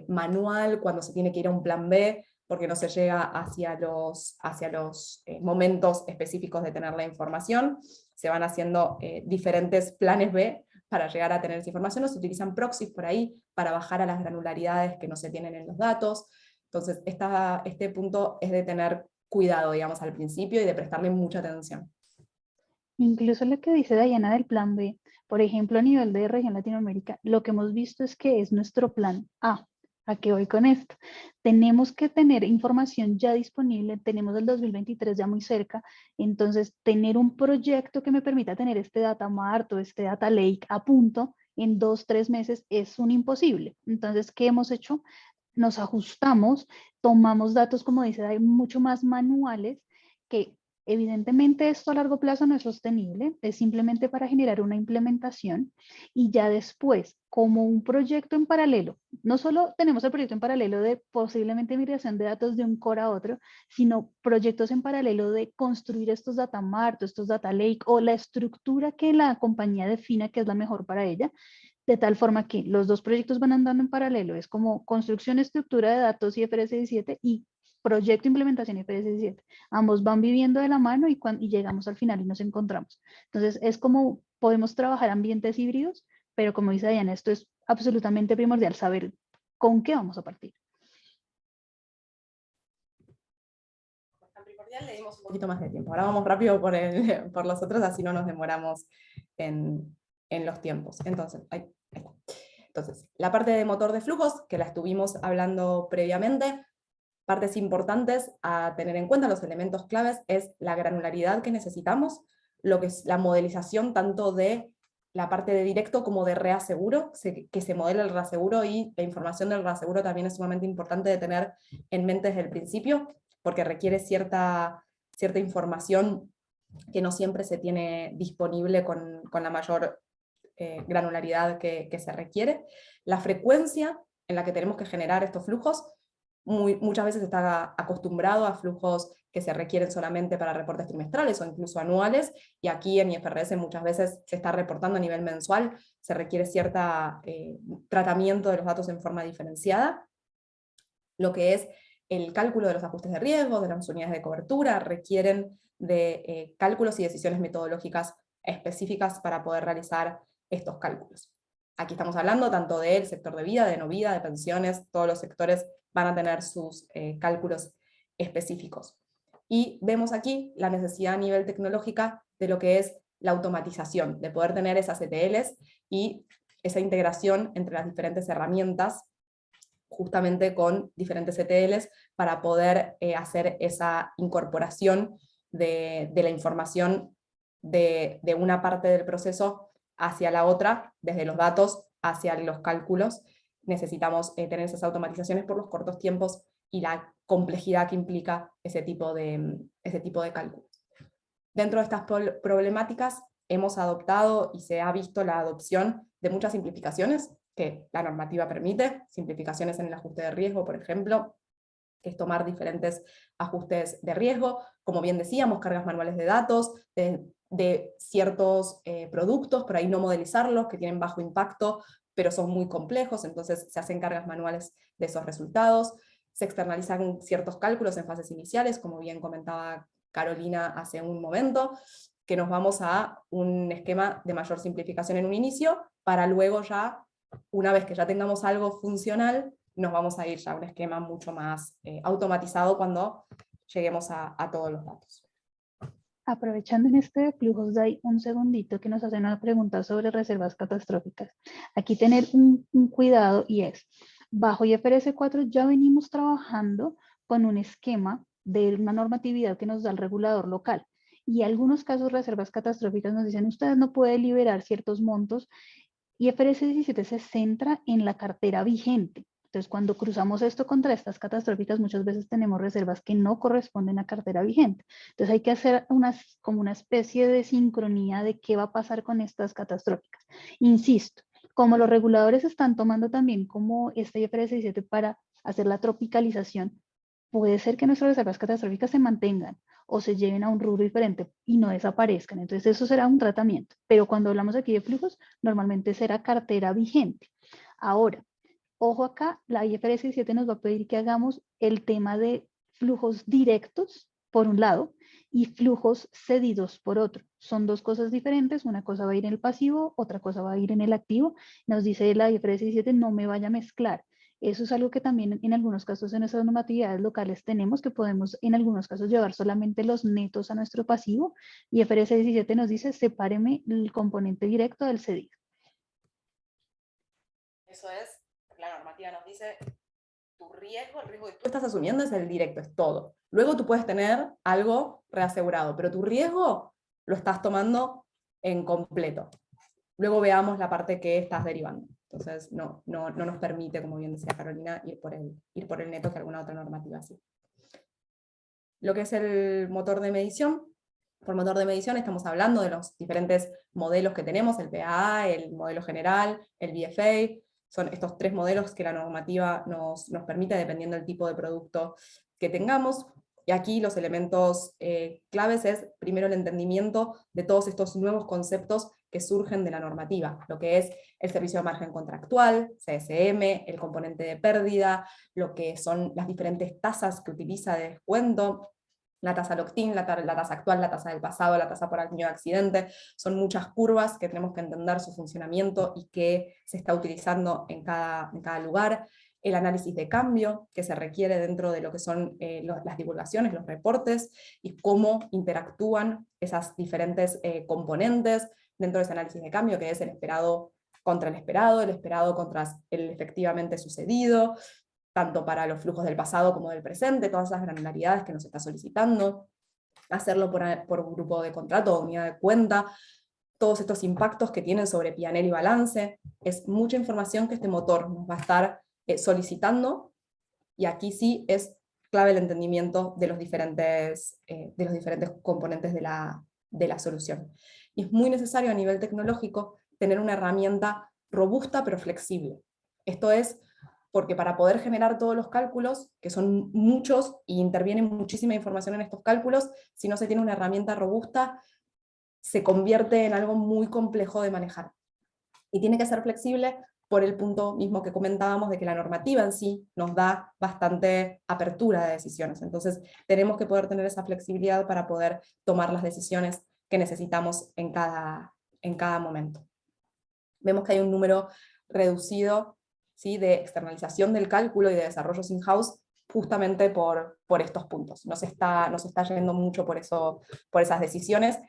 manual cuando se tiene que ir a un plan B, porque no se llega hacia los momentos específicos de tener la información. se van haciendo diferentes planes B para llegar a tener esa información, o se utilizan proxies por ahí para bajar a las granularidades que no se tienen en los datos. Entonces, este punto es de tener cuidado, digamos, al principio y de prestarle mucha atención. Incluso lo que dice Dayana del plan B, por ejemplo, a nivel de región Latinoamérica, lo que hemos visto es que es nuestro plan A. ¿A qué voy con esto? Tenemos que tener información ya disponible, tenemos el 2023 ya muy cerca, entonces tener un proyecto que me permita tener este data mart o este data lake a punto en 2-3 meses es un imposible. Entonces, ¿qué hemos hecho? Nos ajustamos, tomamos datos, como dice, hay mucho más manuales que evidentemente esto a largo plazo no es sostenible, es simplemente para generar una implementación y ya después, como un proyecto en paralelo, no solo tenemos el proyecto en paralelo de posiblemente migración de datos de un core a otro, sino proyectos en paralelo de construir estos data mart, estos data lake o la estructura que la compañía defina que es la mejor para ella, de tal forma que los dos proyectos van andando en paralelo, es como construcción, estructura de datos y IFRS 17 y proyecto implementación IFRS 17. Ambos van viviendo de la mano y llegamos al final y nos encontramos. Entonces es como podemos trabajar ambientes híbridos, pero como dice Diana, esto es absolutamente primordial, saber con qué vamos a partir. Le dimos un poquito más de tiempo. Ahora vamos rápido por los otros, así no nos demoramos en los tiempos. Entonces, ahí está. Entonces, la parte de motor de flujos, que la estuvimos hablando previamente, partes importantes a tener en cuenta, los elementos claves, es la granularidad que necesitamos, lo que es la modelización tanto de la parte de directo como de reaseguro, que se modele el reaseguro, y la información del reaseguro también es sumamente importante de tener en mente desde el principio, porque requiere cierta información que no siempre se tiene disponible con la mayor granularidad que se requiere. La frecuencia en la que tenemos que generar estos flujos, muchas veces está acostumbrado a flujos que se requieren solamente para reportes trimestrales o incluso anuales, y aquí en IFRS muchas veces se está reportando a nivel mensual, se requiere cierto tratamiento de los datos en forma diferenciada. Lo que es el cálculo de los ajustes de riesgo, de las unidades de cobertura, requieren de cálculos y decisiones metodológicas específicas para poder realizar estos cálculos. Aquí estamos hablando tanto del sector de vida, de no vida, de pensiones, todos los sectores van a tener sus cálculos específicos. Y vemos aquí la necesidad a nivel tecnológica de lo que es la automatización, de poder tener esas ETLs y esa integración entre las diferentes herramientas, justamente con diferentes ETLs, para poder hacer esa incorporación de la información de una parte del proceso hacia la otra, desde los datos hacia los cálculos. Necesitamos tener esas automatizaciones por los cortos tiempos y la complejidad que implica ese tipo de cálculos. Dentro de estas problemáticas hemos adoptado y se ha visto la adopción de muchas simplificaciones que la normativa permite, simplificaciones en el ajuste de riesgo, por ejemplo, que es tomar diferentes ajustes de riesgo, como bien decíamos, cargas manuales de datos, de ciertos productos, por ahí no modelizarlos, que tienen bajo impacto, pero son muy complejos, entonces se hacen cargas manuales de esos resultados, se externalizan ciertos cálculos en fases iniciales, como bien comentaba Carolina hace un momento, que nos vamos a un esquema de mayor simplificación en un inicio, para luego ya, una vez que ya tengamos algo funcional, nos vamos a ir ya a un esquema mucho más automatizado cuando lleguemos a todos los datos. Aprovechando en este de flujos, Day, un segundito que nos hacen una pregunta sobre reservas catastróficas. Aquí tener un cuidado, y es, bajo IFRS 4 ya venimos trabajando con un esquema de una normatividad que nos da el regulador local. Y en algunos casos reservas catastróficas nos dicen, ustedes no pueden liberar ciertos montos. IFRS 17 se centra en la cartera vigente. Entonces, cuando cruzamos esto contra estas catastróficas, muchas veces tenemos reservas que no corresponden a cartera vigente. Entonces, hay que hacer como una especie de sincronía de qué va a pasar con estas catastróficas. Insisto, como los reguladores están tomando también como este IFRS 17 para hacer la tropicalización, puede ser que nuestras reservas catastróficas se mantengan o se lleven a un rubro diferente y no desaparezcan. Entonces, eso será un tratamiento. Pero cuando hablamos aquí de flujos, normalmente será cartera vigente. Ahora, ojo acá, la IFRS 17 nos va a pedir que hagamos el tema de flujos directos por un lado y flujos cedidos por otro. Son dos cosas diferentes, una cosa va a ir en el pasivo, otra cosa va a ir en el activo. Nos dice la IFRS 17, no me vaya a mezclar. Eso es algo que también en algunos casos en nuestras normatividades locales tenemos, que podemos en algunos casos llevar solamente los netos a nuestro pasivo, y IFRS 17 nos dice, sepáreme el componente directo del cedido. Eso es, la normativa nos dice, tu riesgo, el riesgo que tú estás asumiendo es el directo, es todo. Luego tú puedes tener algo reasegurado, pero tu riesgo lo estás tomando en completo. Luego veamos la parte que estás derivando. Entonces no nos permite, como bien decía Carolina, ir por el neto, que alguna otra normativa sí. Lo que es el motor de medición. Por motor de medición estamos hablando de los diferentes modelos que tenemos, el PAA, el modelo general, el BFA. Son estos tres modelos que la normativa nos permite dependiendo del tipo de producto que tengamos. Y aquí los elementos claves es, primero, el entendimiento de todos estos nuevos conceptos que surgen de la normativa, lo que es el servicio de margen contractual, CSM, el componente de pérdida, lo que son las diferentes tasas que utiliza de descuento, la tasa locked-in, la tasa actual, la tasa del pasado, la tasa por año de accidente. Son muchas curvas que tenemos que entender su funcionamiento y qué se está utilizando en cada lugar. El análisis de cambio que se requiere dentro de lo que son las divulgaciones, los reportes, y cómo interactúan esas diferentes componentes dentro de ese análisis de cambio, que es el esperado contra el esperado contra el efectivamente sucedido, tanto para los flujos del pasado como del presente, todas esas granularidades que nos está solicitando, hacerlo por grupo de contrato o unidad de cuenta, todos estos impactos que tienen sobre P&L y balance. Es mucha información que este motor nos va a estar solicitando, y aquí sí es clave el entendimiento de los diferentes componentes de la solución. Y es muy necesario a nivel tecnológico tener una herramienta robusta pero flexible. Esto es porque para poder generar todos los cálculos, que son muchos y interviene muchísima información en estos cálculos, si no se tiene una herramienta robusta, se convierte en algo muy complejo de manejar. Y tiene que ser flexible por el punto mismo que comentábamos de que la normativa en sí nos da bastante apertura de decisiones. Entonces tenemos que poder tener esa flexibilidad para poder tomar las decisiones que necesitamos en cada momento. Vemos que hay un número reducido, ¿sí?, de externalización del cálculo y de desarrollos in-house, justamente por estos puntos. No se está yendo mucho por esas decisiones,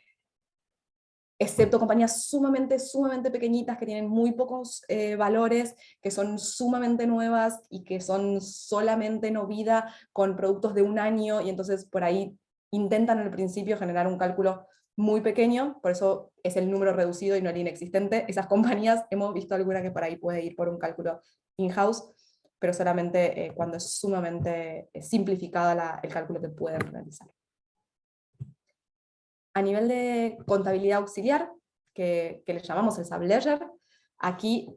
excepto compañías sumamente pequeñitas que tienen muy pocos valores, que son sumamente nuevas y que son solamente no vida con productos de un año, y entonces por ahí intentan al principio generar un cálculo muy pequeño, por eso es el número reducido y no el inexistente. Esas compañías, hemos visto alguna que por ahí puede ir por un cálculo in-house, pero solamente cuando es sumamente simplificada el cálculo que pueden realizar. A nivel de contabilidad auxiliar, que le llamamos el subledger, aquí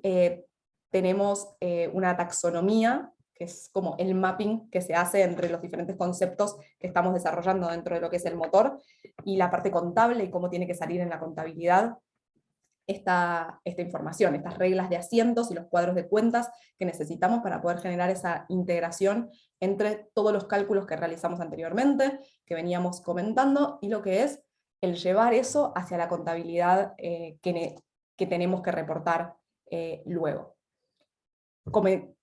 tenemos una taxonomía, que es como el mapping que se hace entre los diferentes conceptos que estamos desarrollando dentro de lo que es el motor, y la parte contable y cómo tiene que salir en la contabilidad esta información, estas reglas de asientos y los cuadros de cuentas que necesitamos para poder generar esa integración entre todos los cálculos que realizamos anteriormente, que veníamos comentando, y lo que es el llevar eso hacia la contabilidad que tenemos que reportar luego.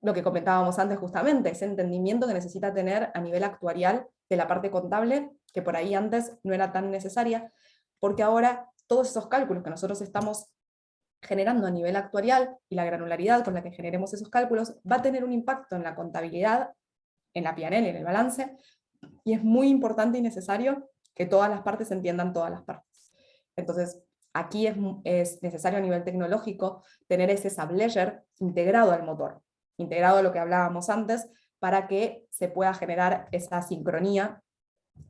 Lo que comentábamos antes justamente, ese entendimiento que necesita tener a nivel actuarial de la parte contable, que por ahí antes no era tan necesaria, porque ahora todos esos cálculos que nosotros estamos generando a nivel actuarial y la granularidad con la que generemos esos cálculos va a tener un impacto en la contabilidad, en la P&L, en el balance, y es muy importante y necesario que todas las partes entiendan todas las partes. Entonces, aquí es necesario a nivel tecnológico tener ese subledger integrado al motor, integrado a lo que hablábamos antes, para que se pueda generar esa sincronía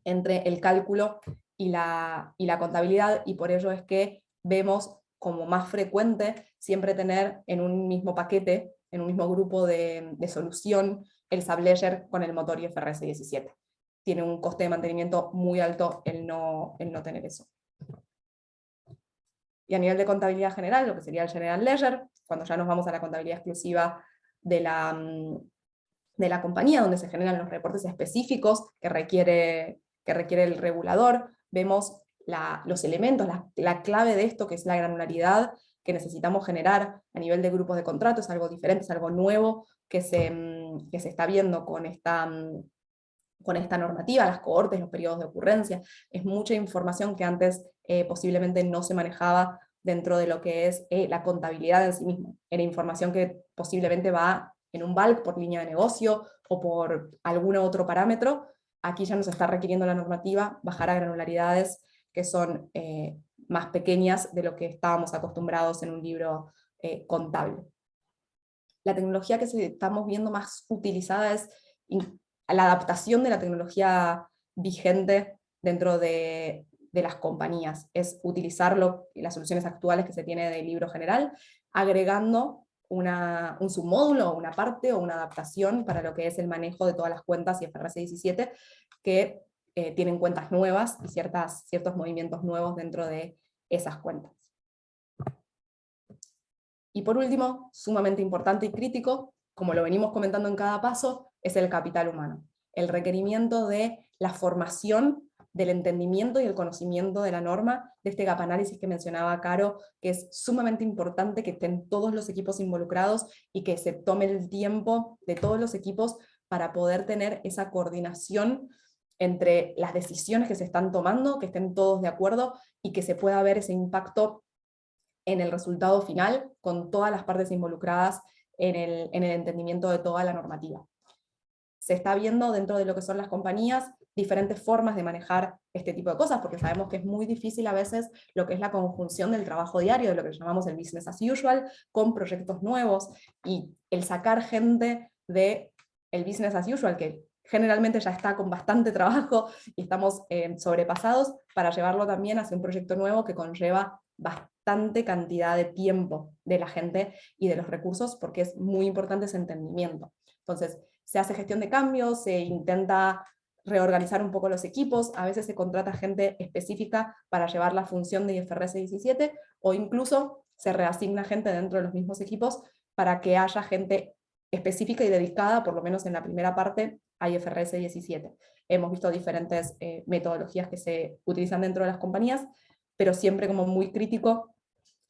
entre el cálculo y la contabilidad, y por ello es que vemos como más frecuente siempre tener en un mismo paquete, en un mismo grupo de solución, el subledger con el motor IFRS 17. Tiene un coste de mantenimiento muy alto el no tener eso. Y a nivel de contabilidad general, lo que sería el General Ledger, cuando ya nos vamos a la contabilidad exclusiva de la compañía, donde se generan los reportes específicos que requiere que requiere el regulador, vemos los elementos, la clave de esto, que es la granularidad que necesitamos generar a nivel de grupos de contrato. Es algo diferente, es algo nuevo que se está viendo con esta normativa, las cohortes, los periodos de ocurrencia. Es mucha información que antes posiblemente no se manejaba dentro de lo que es la contabilidad en sí mismo. Era información que posiblemente va en un bulk por línea de negocio o por algún otro parámetro. Aquí ya nos está requiriendo la normativa bajar a granularidades que son más pequeñas de lo que estábamos acostumbrados en un libro contable. La tecnología que estamos viendo más utilizada es la adaptación de la tecnología vigente dentro de las compañías. Es utilizar las soluciones actuales que se tiene del libro general, agregando un submódulo, una parte o una adaptación para lo que es el manejo de todas las cuentas IFRS 17, que tienen cuentas nuevas y ciertos movimientos nuevos dentro de esas cuentas. Y por último, sumamente importante y crítico, como lo venimos comentando en cada paso, es el capital humano. El requerimiento de la formación, del entendimiento y el conocimiento de la norma, de este gap análisis que mencionaba Caro, que es sumamente importante que estén todos los equipos involucrados y que se tome el tiempo de todos los equipos para poder tener esa coordinación entre las decisiones que se están tomando, que estén todos de acuerdo y que se pueda ver ese impacto en el resultado final con todas las partes involucradas en el entendimiento de toda la normativa. Se está viendo dentro de lo que son las compañías diferentes formas de manejar este tipo de cosas, porque sabemos que es muy difícil a veces lo que es la conjunción del trabajo diario, de lo que llamamos el business as usual, con proyectos nuevos, y el sacar gente del business as usual, que generalmente ya está con bastante trabajo y estamos sobrepasados, para llevarlo también hacia un proyecto nuevo que conlleva bastante cantidad de tiempo de la gente y de los recursos, porque es muy importante ese entendimiento. Entonces, se hace gestión de cambios, se intenta reorganizar un poco los equipos, a veces se contrata gente específica para llevar la función de IFRS 17, o incluso se reasigna gente dentro de los mismos equipos para que haya gente específica y dedicada, por lo menos en la primera parte, a IFRS 17. Hemos visto diferentes metodologías que se utilizan dentro de las compañías, pero siempre como muy crítico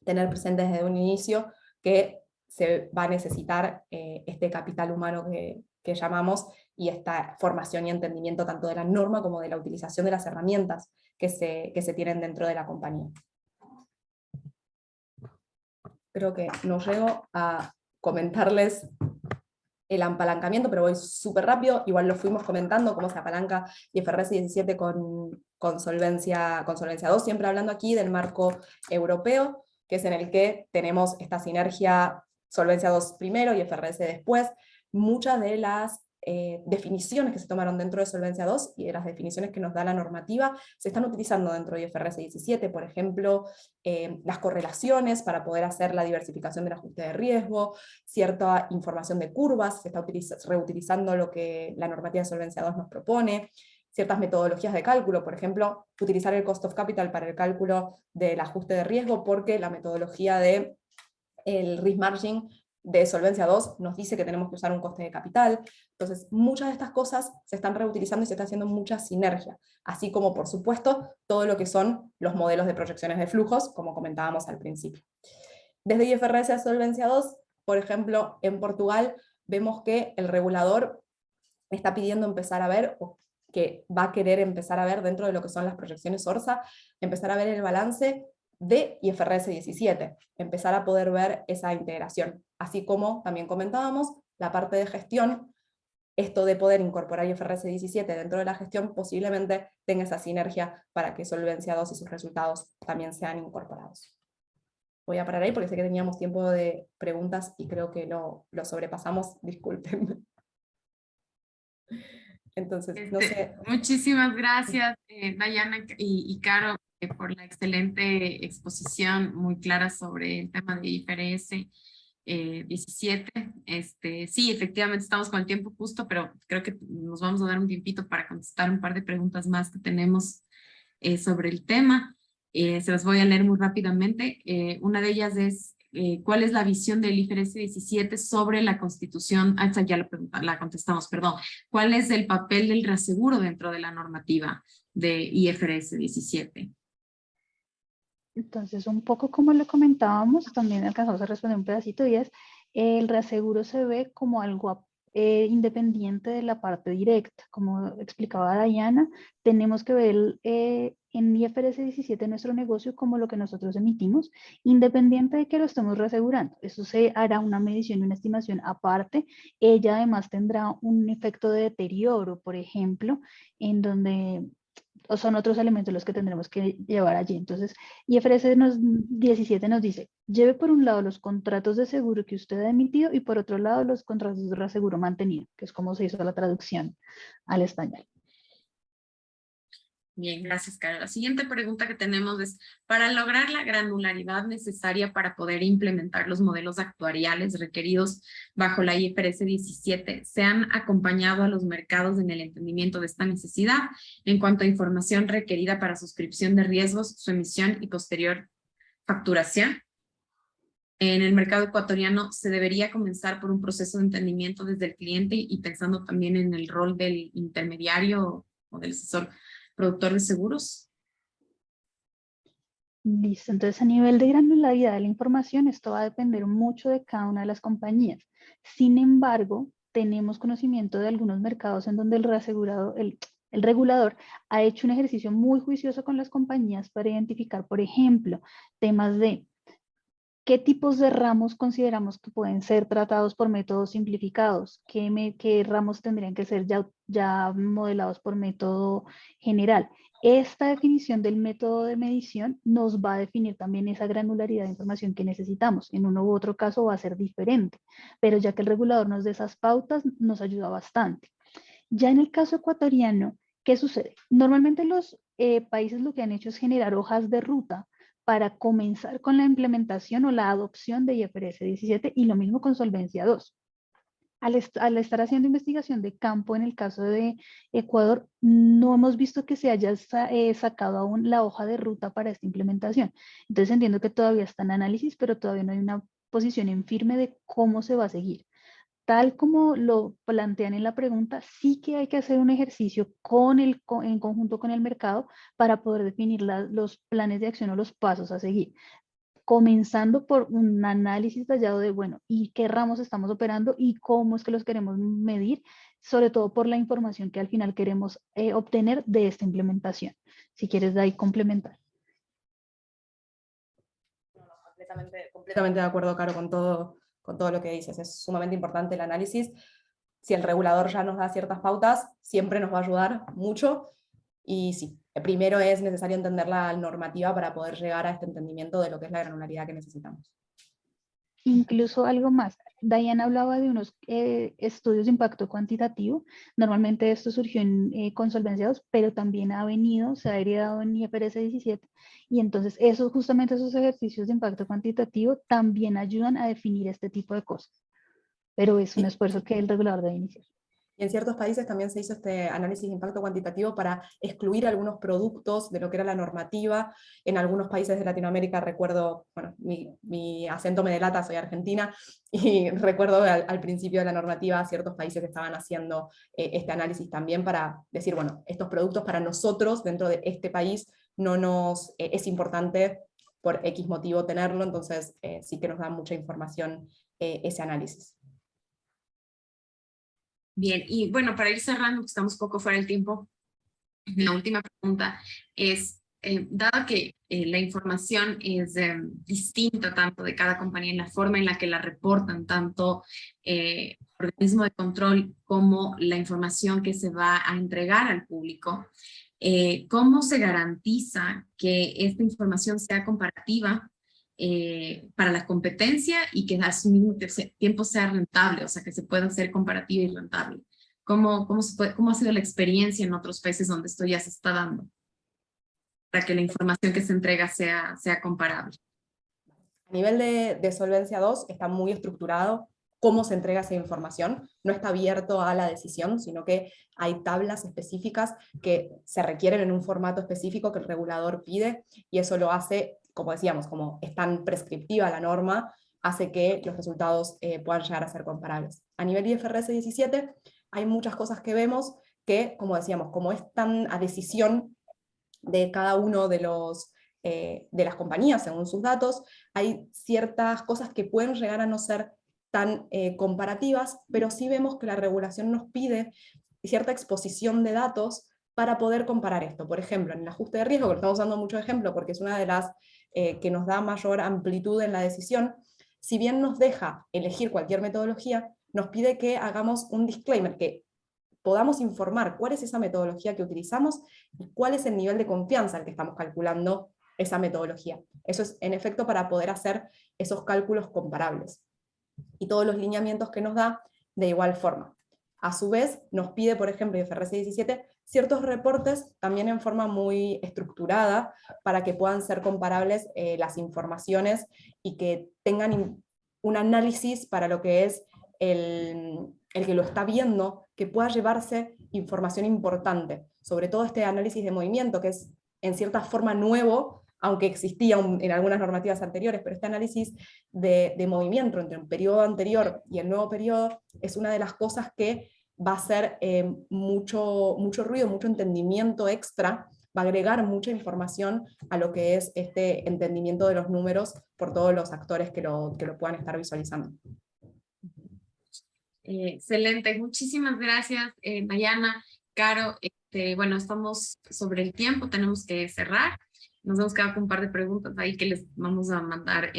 tener presente desde un inicio que se va a necesitar este capital humano que llamamos, y esta formación y entendimiento tanto de la norma como de la utilización de las herramientas que se tienen dentro de la compañía. Creo que no llego a comentarles el apalancamiento, pero voy súper rápido. Igual lo fuimos comentando, cómo se apalanca IFRS 17 con Solvencia 2, siempre hablando aquí del marco europeo, que es en el que tenemos esta sinergia Solvencia 2 primero y IFRS después. Muchas de las definiciones que se tomaron dentro de Solvencia 2 y de las definiciones que nos da la normativa se están utilizando dentro de IFRS 17, por ejemplo, las correlaciones para poder hacer la diversificación del ajuste de riesgo, cierta información de curvas, se está reutilizando lo que la normativa de Solvencia 2 nos propone, ciertas metodologías de cálculo, por ejemplo, utilizar el cost of capital para el cálculo del ajuste de riesgo, porque la metodología del risk margin de Solvencia 2 nos dice que tenemos que usar un coste de capital. Entonces, muchas de estas cosas se están reutilizando y se está haciendo mucha sinergia, así como, por supuesto, todo lo que son los modelos de proyecciones de flujos, como comentábamos al principio. Desde IFRS a Solvencia 2, por ejemplo, en Portugal, vemos que el regulador está pidiendo empezar a ver, o que va a querer empezar a ver dentro de lo que son las proyecciones ORSA, empezar a ver el balance de IFRS 17, empezar a poder ver esa integración. Así como también comentábamos, la parte de gestión, esto de poder incorporar IFRS 17 dentro de la gestión posiblemente tenga esa sinergia para que Solvencia 2 y sus resultados también sean incorporados. Voy a parar ahí porque sé que teníamos tiempo de preguntas y creo que lo sobrepasamos, disculpen. Entonces, no sé. Muchísimas gracias, Dayana y Caro, por la excelente exposición muy clara sobre el tema de IFRS 17. Sí, efectivamente estamos con el tiempo justo, pero creo que nos vamos a dar un tiempito para contestar un par de preguntas más que tenemos sobre el tema. Se las voy a leer muy rápidamente. Una de ellas es cuál es la visión del IFRS 17 sobre la constitución. Esta ya la contestamos, perdón. ¿Cuál es el papel del reaseguro dentro de la normativa de IFRS 17? Entonces, un poco como lo comentábamos, también alcanzamos a responder un pedacito y es, el reaseguro se ve como algo independiente de la parte directa. Como explicaba Diana, tenemos que ver en IFRS 17 nuestro negocio como lo que nosotros emitimos, independiente de que lo estemos reasegurando. Eso se hará una medición y una estimación aparte. Ella además tendrá un efecto de deterioro, por ejemplo, en donde o son otros elementos los que tendremos que llevar allí. Entonces, IFRS 17 nos dice, lleve por un lado los contratos de seguro que usted ha emitido y por otro lado los contratos de reaseguro mantenido, que es como se hizo la traducción al español. Bien, gracias, Caro. La siguiente pregunta que tenemos es, para lograr la granularidad necesaria para poder implementar los modelos actuariales requeridos bajo la IFRS 17, ¿se han acompañado a los mercados en el entendimiento de esta necesidad en cuanto a información requerida para suscripción de riesgos, su emisión y posterior facturación? En el mercado ecuatoriano se debería comenzar por un proceso de entendimiento desde el cliente y pensando también en el rol del intermediario o del asesor productor de seguros. Listo, entonces a nivel de granularidad de la información, esto va a depender mucho de cada una de las compañías. Sin embargo, tenemos conocimiento de algunos mercados en donde el regulador ha hecho un ejercicio muy juicioso con las compañías para identificar, por ejemplo, temas de qué tipos de ramos consideramos que pueden ser tratados por métodos simplificados, qué ramos tendrían que ser ya modelados por método general. Esta definición del método de medición nos va a definir también esa granularidad de información que necesitamos. En uno u otro caso va a ser diferente, pero ya que el regulador nos dé esas pautas, nos ayuda bastante. Ya en el caso ecuatoriano, ¿qué sucede? Normalmente los países lo que han hecho es generar hojas de ruta para comenzar con la implementación o la adopción de IFRS 17 y lo mismo con Solvencia 2. Al estar haciendo investigación de campo en el caso de Ecuador, no hemos visto que se haya sacado aún la hoja de ruta para esta implementación. Entonces entiendo que todavía está en análisis, pero todavía no hay una posición en firme de cómo se va a seguir. Tal como lo plantean en la pregunta, sí que hay que hacer un ejercicio en conjunto con el mercado para poder definir los planes de acción o los pasos a seguir. Comenzando por un análisis detallado de, bueno, ¿y qué ramos estamos operando y cómo es que los queremos medir? Sobre todo por la información que al final queremos obtener de esta implementación. Si quieres, de ahí complementar. Completamente de acuerdo, Caro, con todo lo que dices. Es sumamente importante el análisis. Si el regulador ya nos da ciertas pautas, siempre nos va a ayudar mucho. Y sí, primero es necesario entender la normativa para poder llegar a este entendimiento de lo que es la granularidad que necesitamos. Incluso algo más. Diana hablaba de unos estudios de impacto cuantitativo. Normalmente esto surgió con Solvencia 2, pero también se ha heredado en IFRS 17. Y entonces justamente esos ejercicios de impacto cuantitativo también ayudan a definir este tipo de cosas. Pero es un esfuerzo que el regulador debe iniciar. Y en ciertos países también se hizo este análisis de impacto cuantitativo para excluir algunos productos de lo que era la normativa. En algunos países de Latinoamérica recuerdo, bueno, mi acento me delata, soy argentina, y recuerdo al principio de la normativa ciertos países estaban haciendo este análisis también para decir, bueno, estos productos para nosotros dentro de este país no nos es importante por X motivo tenerlo, entonces sí que nos da mucha información ese análisis. Bien, y bueno, para ir cerrando, que estamos poco fuera del tiempo, la última pregunta es, dado que la información es distinta tanto de cada compañía en la forma en la que la reportan, tanto organismo de control como la información que se va a entregar al público, ¿cómo se garantiza que esta información sea comparativa para la competencia y que a su mismo tiempo sea rentable, o sea, que se pueda hacer comparativa y rentable? ¿Cómo ha sido la experiencia en otros países donde esto ya se está dando para que la información que se entrega sea comparable? A nivel de Solvencia 2 está muy estructurado cómo se entrega esa información, no está abierto a la decisión, sino que hay tablas específicas que se requieren en un formato específico que el regulador pide, y eso lo hace como decíamos, como es tan prescriptiva la norma, hace que los resultados puedan llegar a ser comparables. A nivel IFRS 17 hay muchas cosas que vemos que, como decíamos, como es tan a decisión de cada uno de las compañías según sus datos, hay ciertas cosas que pueden llegar a no ser tan comparativas, pero sí vemos que la regulación nos pide cierta exposición de datos para poder comparar esto. Por ejemplo, en el ajuste de riesgo, que lo estamos usando mucho de ejemplo porque es una de las que nos da mayor amplitud en la decisión, si bien nos deja elegir cualquier metodología, nos pide que hagamos un disclaimer, que podamos informar cuál es esa metodología que utilizamos y cuál es el nivel de confianza al que estamos calculando esa metodología. Eso es en efecto para poder hacer esos cálculos comparables. Y todos los lineamientos que nos da de igual forma. A su vez, nos pide, por ejemplo, IFRS 17, ciertos reportes también en forma muy estructurada para que puedan ser comparables las informaciones y que tengan un análisis para lo que es el que lo está viendo, que pueda llevarse información importante, sobre todo este análisis de movimiento, que es en cierta forma nuevo, aunque existía en algunas normativas anteriores, pero este análisis de movimiento entre un periodo anterior y el nuevo periodo es una de las cosas que va a hacer mucho ruido, mucho entendimiento extra, va a agregar mucha información a lo que es este entendimiento de los números por todos los actores que lo puedan estar visualizando. Excelente, muchísimas gracias, Dayana, Caro. Bueno, estamos sobre el tiempo, tenemos que cerrar. Nos hemos quedado con un par de preguntas ahí que les vamos a mandar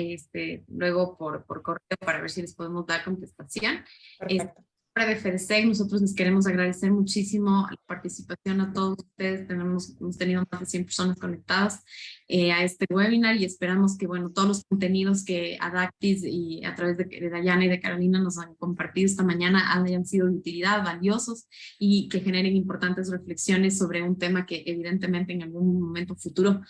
luego por correo para ver si les podemos dar contestación. Perfecto. De FEDESEC, nosotros les queremos agradecer muchísimo la participación a todos ustedes. Hemos tenido más de 100 personas conectadas a este webinar y esperamos que, bueno, todos los contenidos que Adactis y a través de Dayana y de Carolina nos han compartido esta mañana hayan sido de utilidad, valiosos y que generen importantes reflexiones sobre un tema que evidentemente en algún momento futuro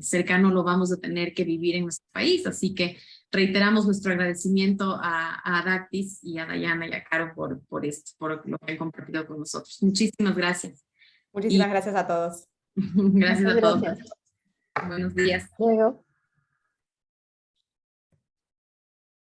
cercano lo vamos a tener que vivir en nuestro país. Así que reiteramos nuestro agradecimiento a Adactis y a Dayana y a Caro por esto, por lo que han compartido con nosotros. Muchísimas gracias. Muchísimas gracias a todos. Gracias a todos. Gracias. Buenos días. Luego.